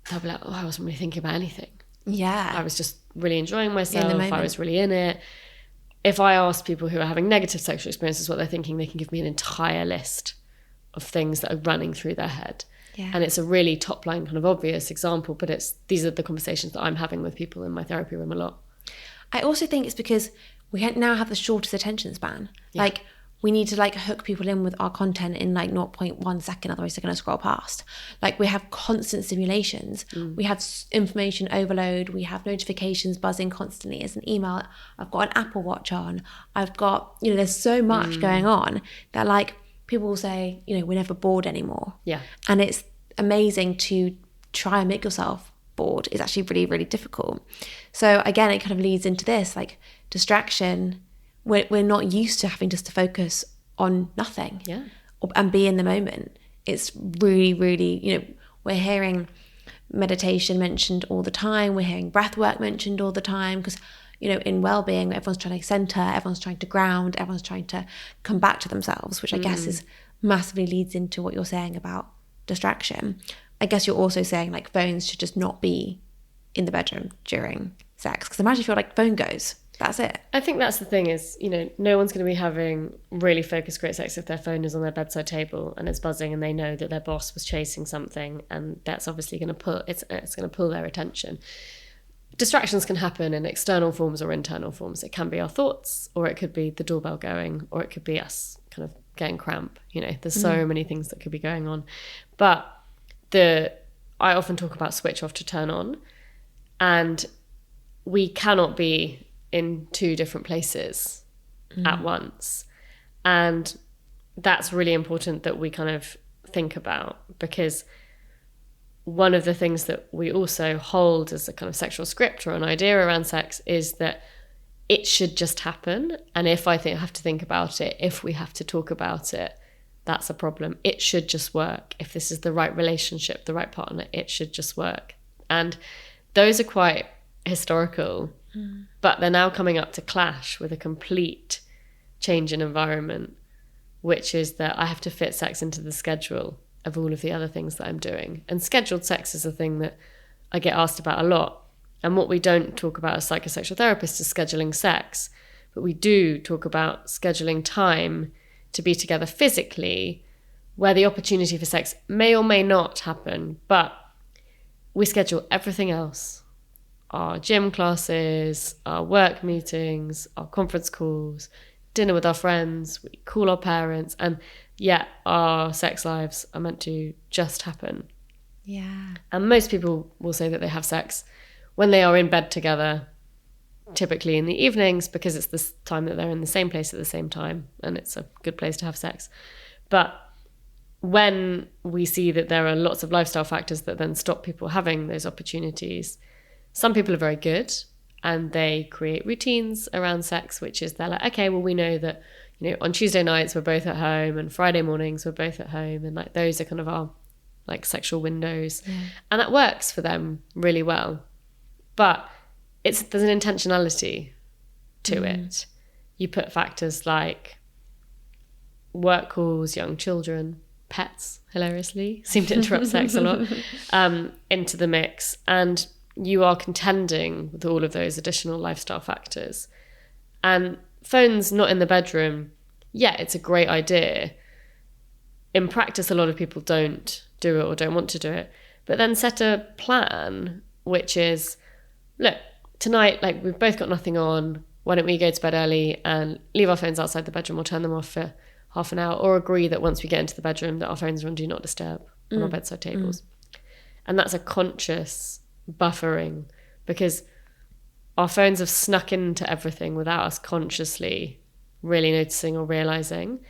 they'll be like, I wasn't really thinking about anything. Yeah. I was just really enjoying myself. I was really in it. If I ask people who are having negative sexual experiences what they're thinking, they can give me an entire list of things that are running through their head. Yeah. And it's a really top line kind of obvious example, but these are the conversations that I'm having with people in my therapy room a lot. I also think it's because we now have the shortest attention span. Yeah. Like, we need to like hook people in with our content in like 0.1 second, otherwise they're going to scroll past. Like, we have constant stimulations. We have information overload. We have notifications buzzing constantly. As an email, I've got an Apple Watch on. I've got, there's so much going on that like people will say, we're never bored anymore. Yeah. And it's amazing to try and make yourself bored. It's actually really, really difficult. So again, it kind of leads into this, like, distraction. We're not used to having just to focus on nothing. Yeah. And be in the moment. It's really, really, we're hearing meditation mentioned all the time. We're hearing breath work mentioned all the time because, in Wellbeing, everyone's trying to center, everyone's trying to ground, everyone's trying to come back to themselves, which I guess is massively leads into what you're saying about distraction. I guess you're also saying like phones should just not be in the bedroom during sex, because imagine if your like phone goes, that's it. I think that's the thing is, no one's going to be having really focused great sex if their phone is on their bedside table and it's buzzing and they know that their boss was chasing something, and that's obviously going to pull their attention. Distractions can happen in external forms or internal forms. It can be our thoughts, or it could be the doorbell going, or it could be us kind of getting cramp. There's so many things that could be going on. But I often talk about switch off to turn on, and we cannot be in two different places at once. And that's really important that we kind of think about, because one of the things that we also hold as a kind of sexual script or an idea around sex is that it should just happen. And if I have to think about it, if we have to talk about it, that's a problem. It should just work. If this is the right relationship, the right partner, it should just work. And those are quite historical, but they're now coming up to clash with a complete change in environment, which is that I have to fit sex into the schedule of all of the other things that I'm doing. And scheduled sex is a thing that I get asked about a lot. And what we don't talk about as psychosexual therapists is scheduling sex, but we do talk about scheduling time to be together physically, where the opportunity for sex may or may not happen, but we schedule everything else. Our gym classes, our work meetings, our conference calls, dinner with our friends, we call our parents, and yet our sex lives are meant to just happen. Yeah. And most people will say that they have sex when they are in bed together, typically in the evenings, because it's the time that they're in the same place at the same time, and it's a good place to have sex. But when we see that there are lots of lifestyle factors that then stop people having those opportunities, some people are very good and they create routines around sex, which is they're like, okay, well, we know that, on Tuesday nights we're both at home and Friday mornings we're both at home, and like those are kind of our like sexual windows. And that works for them really well. But there's an intentionality to it. You put factors like work calls, young children, pets, hilariously, seem to interrupt sex a lot, into the mix. And you are contending with all of those additional lifestyle factors. And phones not in the bedroom, yeah, it's a great idea. In practice, a lot of people don't do it or don't want to do it. But then set a plan, which is, look, tonight, like, we've both got nothing on. Why don't we go to bed early and leave our phones outside the bedroom or turn them off for half an hour, or agree that once we get into the bedroom that our phones are on do not disturb on our bedside tables. And that's a conscious buffering, because our phones have snuck into everything without us consciously really noticing or realizing,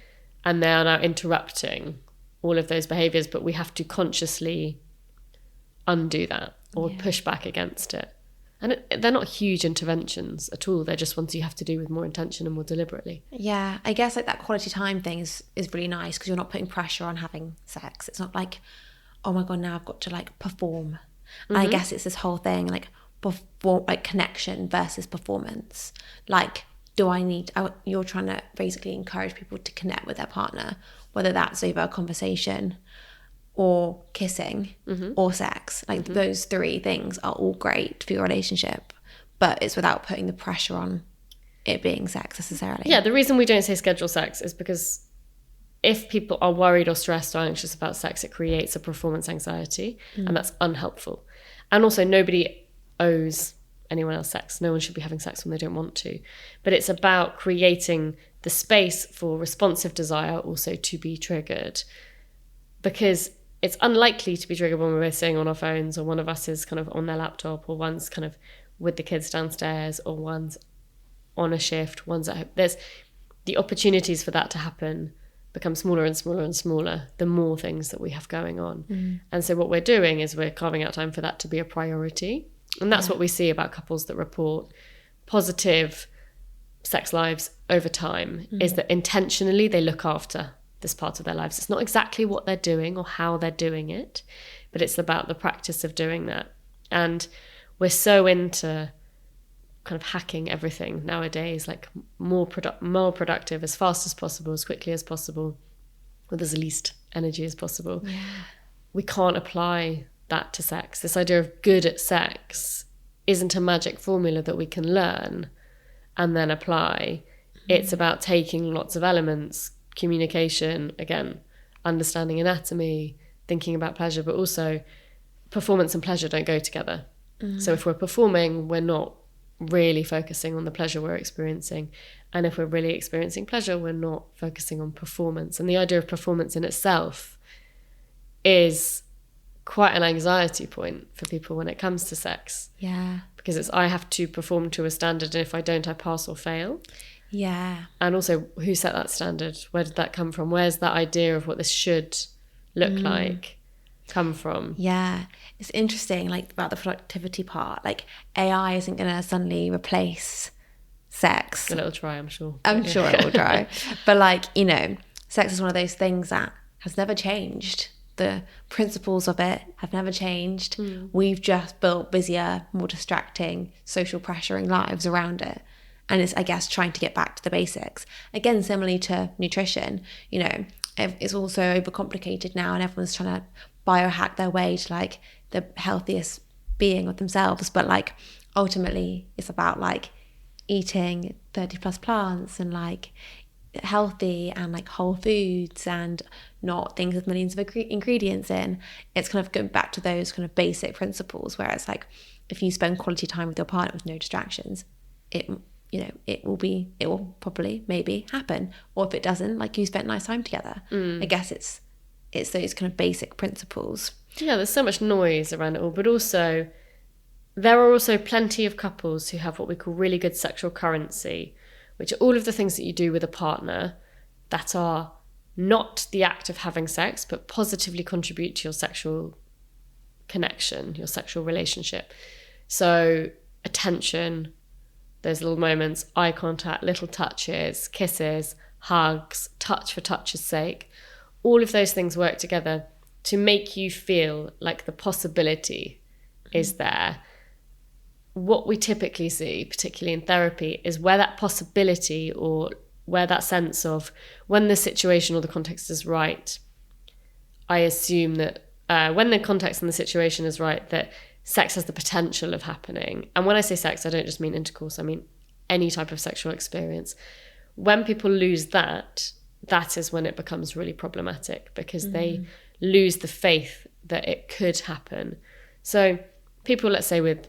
and they are now interrupting all of those behaviors, but we have to consciously undo that or push back against it. And they're not huge interventions at all. They're just ones you have to do with more intention and more deliberately. Yeah, I guess like that quality time thing is really nice, because you're not putting pressure on having sex. It's not like, oh my God, now I've got to like perform. And I guess it's this whole thing, like connection versus performance. Like, you're trying to basically encourage people to connect with their partner, whether that's over a conversation or kissing or sex. Like those three things are all great for your relationship, but it's without putting the pressure on it being sex necessarily. Yeah, the reason we don't say schedule sex is because if people are worried or stressed or anxious about sex, it creates a performance anxiety, and that's unhelpful. And also, nobody owes anyone else sex. No one should be having sex when they don't want to. But it's about creating the space for responsive desire also to be triggered, because it's unlikely to be triggered when we're both sitting on our phones, or one of us is kind of on their laptop, or one's kind of with the kids downstairs, or one's on a shift, one's at home. There's the opportunities for that to happen become smaller and smaller and smaller the more things that we have going on. And so what we're doing is we're carving out time for that to be a priority. And that's what we see about couples that report positive sex lives over time, is that intentionally they look after this part of their lives. It's not exactly what they're doing or how they're doing it, but it's about the practice of doing that. And we're so into kind of hacking everything nowadays, like more productive as fast as possible, as quickly as possible, with as least energy as possible. We can't apply that to sex. This idea of good at sex isn't a magic formula that we can learn and then apply. It's about taking lots of elements, communication, again, understanding anatomy, thinking about pleasure, but also performance and pleasure don't go together. So if we're performing, we're not really focusing on the pleasure we're experiencing. And if we're really experiencing pleasure, we're not focusing on performance. And the idea of performance in itself is quite an anxiety point for people when it comes to sex. Yeah. Because it's, I have to perform to a standard, and if I don't, I pass or fail. Yeah. And also, who set that standard? Where did that come from? Where's that idea of what this should look like come from? Yeah. It's interesting, like, about the productivity part. Like, AI isn't going to suddenly replace sex. A little try, I'm sure. I'm sure it will try. But, like, you know, sex is one of those things that has never changed. The principles of it have never changed. We've just built busier, more distracting, social pressuring lives around it. And it's, I guess, trying to get back to the basics. Again, similarly to nutrition, you know, it's also overcomplicated now, and everyone's trying to biohack their way to like the healthiest being of themselves. But like ultimately it's about like eating 30 plus plants and like healthy and like whole foods and not things with millions of ingredients in. It's kind of going back to those kind of basic principles where it's like, if you spend quality time with your partner with no distractions, it will probably maybe happen. Or if it doesn't, like, you spent nice time together. I guess it's those kind of basic principles. Yeah, there's so much noise around it all, but also there are also plenty of couples who have what we call really good sexual currency, which are all of the things that you do with a partner that are not the act of having sex, but positively contribute to your sexual connection, your sexual relationship. So attention, those little moments, eye contact, little touches, kisses, hugs, touch for touch's sake. All of those things work together to make you feel like the possibility is there. What we typically see, particularly in therapy, is where that possibility, or where that sense of when the situation or the context is right, I assume that when the context and the situation is right, that sex has the potential of happening. And when I say sex, I don't just mean intercourse, I mean any type of sexual experience. When people lose that, that is when it becomes really problematic, because they lose the faith that it could happen. So people, let's say with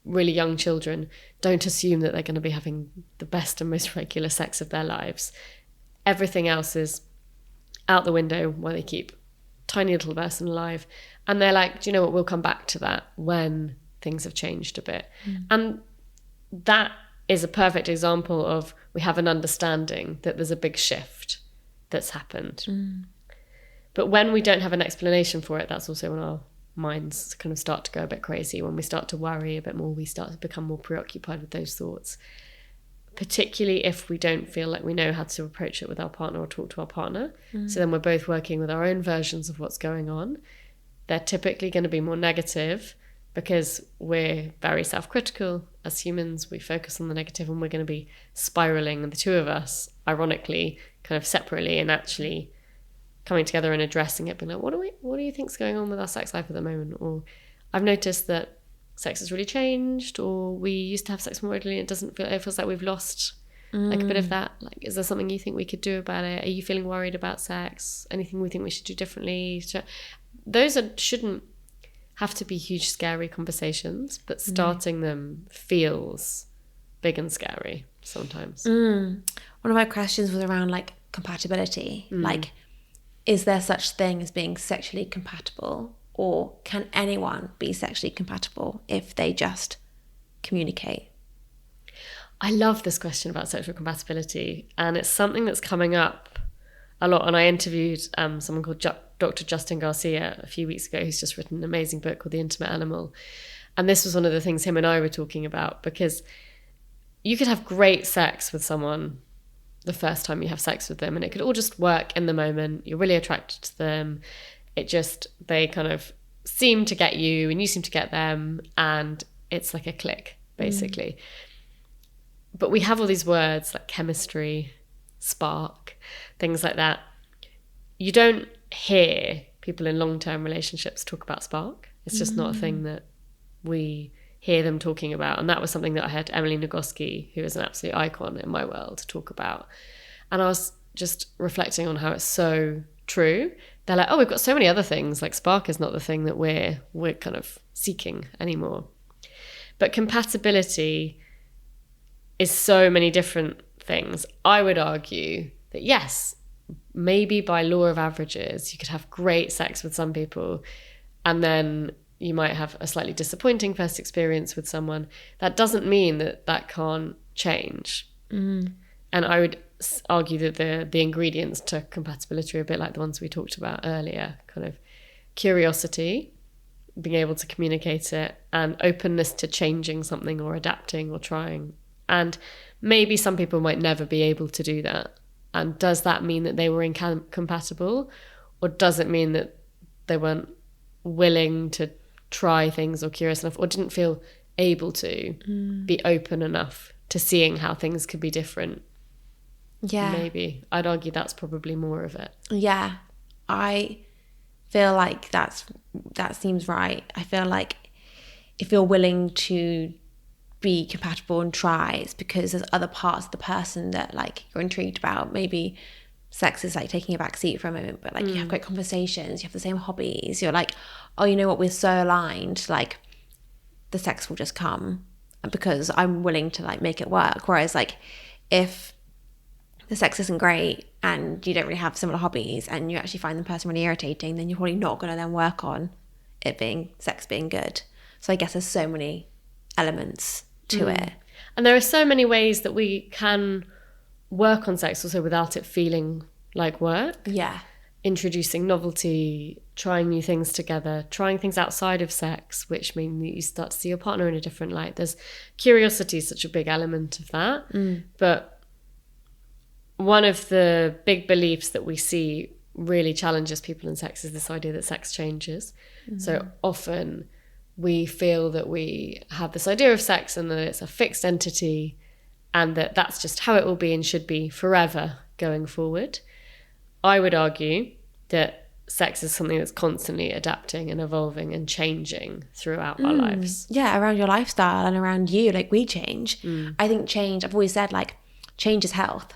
really young children, don't assume that they're going to be having the best and most regular sex of their lives. Everything else is out the window while they keep tiny little person alive. And they're like, do you know what, we'll come back to that when things have changed a bit. And that is a perfect example of, we have an understanding that there's a big shift that's happened. But when we don't have an explanation for it, that's also when our minds kind of start to go a bit crazy. When we start to worry a bit more, we start to become more preoccupied with those thoughts, particularly if we don't feel like we know how to approach it with our partner or talk to our partner. So then we're both working with our own versions of what's going on. They're typically going to be more negative, because we're very self-critical as humans. We focus on the negative, and we're going to be spiraling, and the two of us, ironically, kind of separately and actually coming together and addressing it, being like, what do you think's going on with our sex life at the moment? Or I've noticed that sex has really changed, or we used to have sex more regularly, and it feels like we've lost like a bit of that. Like, is there something you think we could do about it? Are you feeling worried about sex? Anything we think we should do differently? Those shouldn't have to be huge, scary conversations, but starting them feels big and scary sometimes. One of my questions was around like compatibility. Like, is there such thing as being sexually compatible, or can anyone be sexually compatible if they just communicate? I love this question about sexual compatibility, and it's something that's coming up a lot. And I interviewed someone called Dr. Justin Garcia a few weeks ago, who's just written an amazing book called The Intimate Animal. And this was one of the things him and I were talking about, because you could have great sex with someone the first time you have sex with them, and it could all just work in the moment. You're really attracted to them. They kind of seem to get you, and you seem to get them, and it's like a click, basically. But we have all these words like chemistry, spark, things like that. You don't hear people in long-term relationships talk about spark. It's just not a thing that we hear them talking about. And that was something that I heard Emily Nagoski, who is an absolute icon in my world, talk about. And I was just reflecting on how it's so true. They're like, oh, we've got so many other things. Like, spark is not the thing that we're kind of seeking anymore. But compatibility is so many different things. I would argue that yes, maybe by law of averages, you could have great sex with some people, and then you might have a slightly disappointing first experience with someone. That doesn't mean that can't change. And I would argue that the ingredients to compatibility are a bit like the ones we talked about earlier, kind of curiosity, being able to communicate it, and openness to changing something or adapting or trying. And maybe some people might never be able to do that. And does that mean that they were incompatible? Or does it mean that they weren't willing to try things, or curious enough, or didn't feel able to be open enough to seeing how things could be different? Yeah. Maybe. I'd argue that's probably more of it. Yeah. I feel like that seems right. I feel like if you're willing to be compatible and try, it's because there's other parts of the person that like you're intrigued about. Maybe sex is like taking a back seat for a moment, but like you have great conversations, you have the same hobbies, you're like, oh, you know what, we're so aligned, like the sex will just come because I'm willing to like make it work. Whereas like if the sex isn't great and you don't really have similar hobbies and you actually find the person really irritating, then you're probably not going to then work on sex being good. So I guess there's so many elements to it. And there are so many ways that we can work on sex also without it feeling like work. Yeah. Introducing novelty, trying new things together, trying things outside of sex, which mean that you start to see your partner in a different light. There's curiosity is such a big element of that. But one of the big beliefs that we see really challenges people in sex is this idea that sex changes. So often we feel that we have this idea of sex and that it's a fixed entity and that that's just how it will be and should be forever going forward. I would argue that sex is something that's constantly adapting and evolving and changing throughout our lives. Yeah, around your lifestyle and around you, like we change. I think change, I've always said, like, change is health.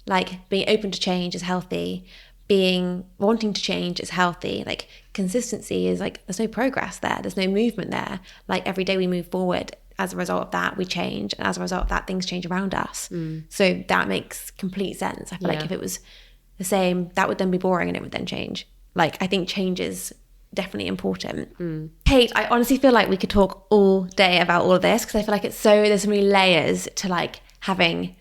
Like, being open to change is healthy. Wanting to change is healthy. Like, consistency is like, there's no progress there. There's no movement there. Like, every day we move forward. As a result of that, we change. And as a result of that, things change around us. So that makes complete sense. I feel like if it was the same, that would then be boring and it would then change. Like, I think change is definitely important. Kate, I honestly feel like we could talk all day about all of this because I feel like there's so many layers to like having,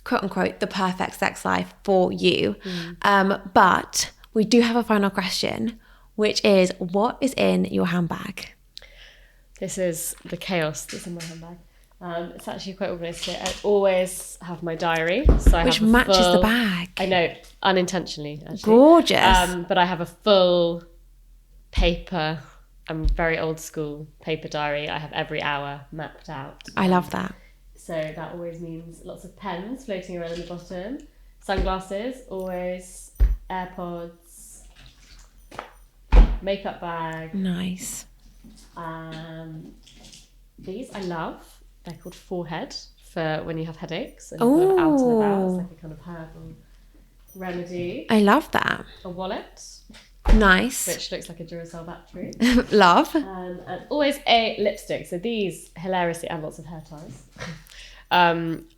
quote unquote, the perfect sex life for you. But we do have a final question, which is, what is in your handbag? This is the chaos that's in my handbag. It's actually quite organised here. I always have my diary. So Which matches the bag. I know, unintentionally, actually. Gorgeous. But I have a full paper, I'm very old school, paper diary. I have every hour mapped out. I love that. So that always means lots of pens floating around in the bottom, sunglasses, always, AirPods, makeup bag. Nice. These I love. They're called Forehead for when you have headaches and you're kind of out and about. It's like a kind of herbal remedy. I love that. A wallet. Nice. Which looks like a Duracell battery. Love. And always a lipstick. So these, hilariously, and lots of hair ties,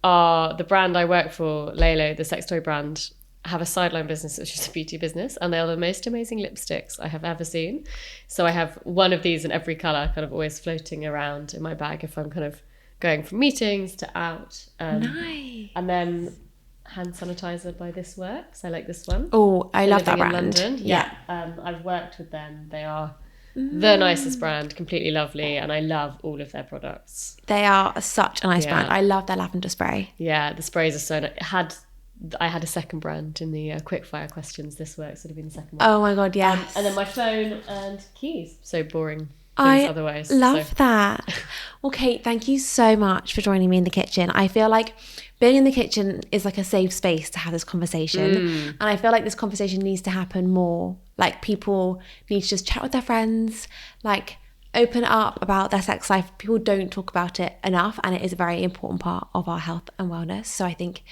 are the brand I work for, Lelo, the sex toy brand, have a sideline business, which is a beauty business, and they are the most amazing lipsticks I have ever seen. So I have one of these in every colour, kind of always floating around in my bag if I'm kind of going from meetings to out. Nice. And then hand sanitizer by This Works. I like this one. Oh, I love that brand. In London. Yeah. I've worked with them. They are the nicest brand, completely lovely, and I love all of their products. They are such a nice brand. I love their lavender spray. Yeah, the sprays are so nice. I had a second brand in the quickfire questions. This Works would have been the second one. Oh my God, yes. And then my phone and keys. So boring things otherwise. Love that. Well, Kate, thank you so much for joining me in the kitchen. I feel like being in the kitchen is like a safe space to have this conversation. And I feel like this conversation needs to happen more. Like, people need to just chat with their friends, like open up about their sex life. People don't talk about it enough, and it is a very important part of our health and wellness. So I think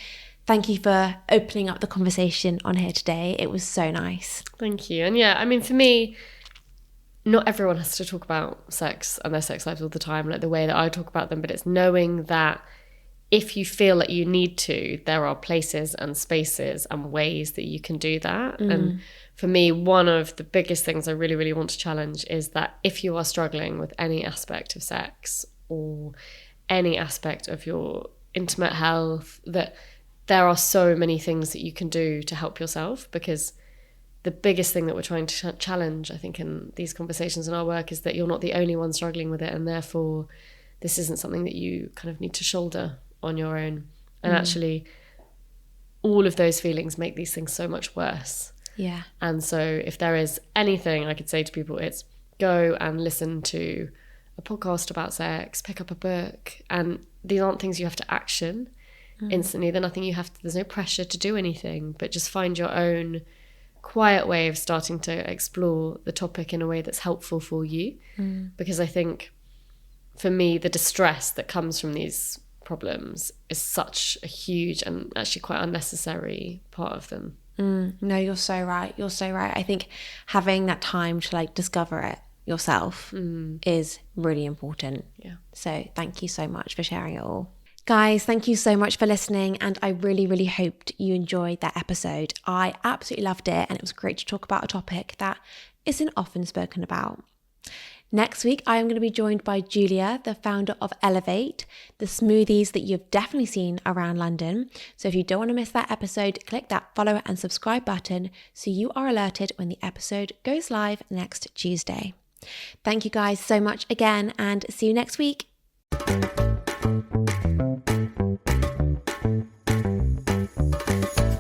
thank you for opening up the conversation on here today. It was so nice. Thank you. And yeah, I mean, for me, not everyone has to talk about sex and their sex lives all the time, like the way that I talk about them, but it's knowing that if you feel that you need to, there are places and spaces and ways that you can do that. And for me, one of the biggest things I really, really want to challenge is that if you are struggling with any aspect of sex or any aspect of your intimate health, that there are so many things that you can do to help yourself, because the biggest thing that we're trying to challenge, I think, in these conversations in our work is that you're not the only one struggling with it, and therefore this isn't something that you kind of need to shoulder on your own. And actually, all of those feelings make these things so much worse. Yeah. And so if there is anything I could say to people, it's go and listen to a podcast about sex, pick up a book, and these aren't things you have to action instantly. They're nothing you have to, there's no pressure to do anything, but just find your own quiet way of starting to explore the topic in a way that's helpful for you. Because I think for me, the distress that comes from these problems is such a huge and actually quite unnecessary part of them. No, you're so right. You're so right. I think having that time to like discover it yourself is really important. Yeah. So thank you so much for sharing it all. Guys, thank you so much for listening, and I really, really hoped you enjoyed that episode. I absolutely loved it, and it was great to talk about a topic that isn't often spoken about. Next week, I am going to be joined by Julia, the founder of Elevate, the smoothies that you've definitely seen around London. So if you don't want to miss that episode, click that follow and subscribe button so you are alerted when the episode goes live next Tuesday. Thank you guys so much again, and see you next week.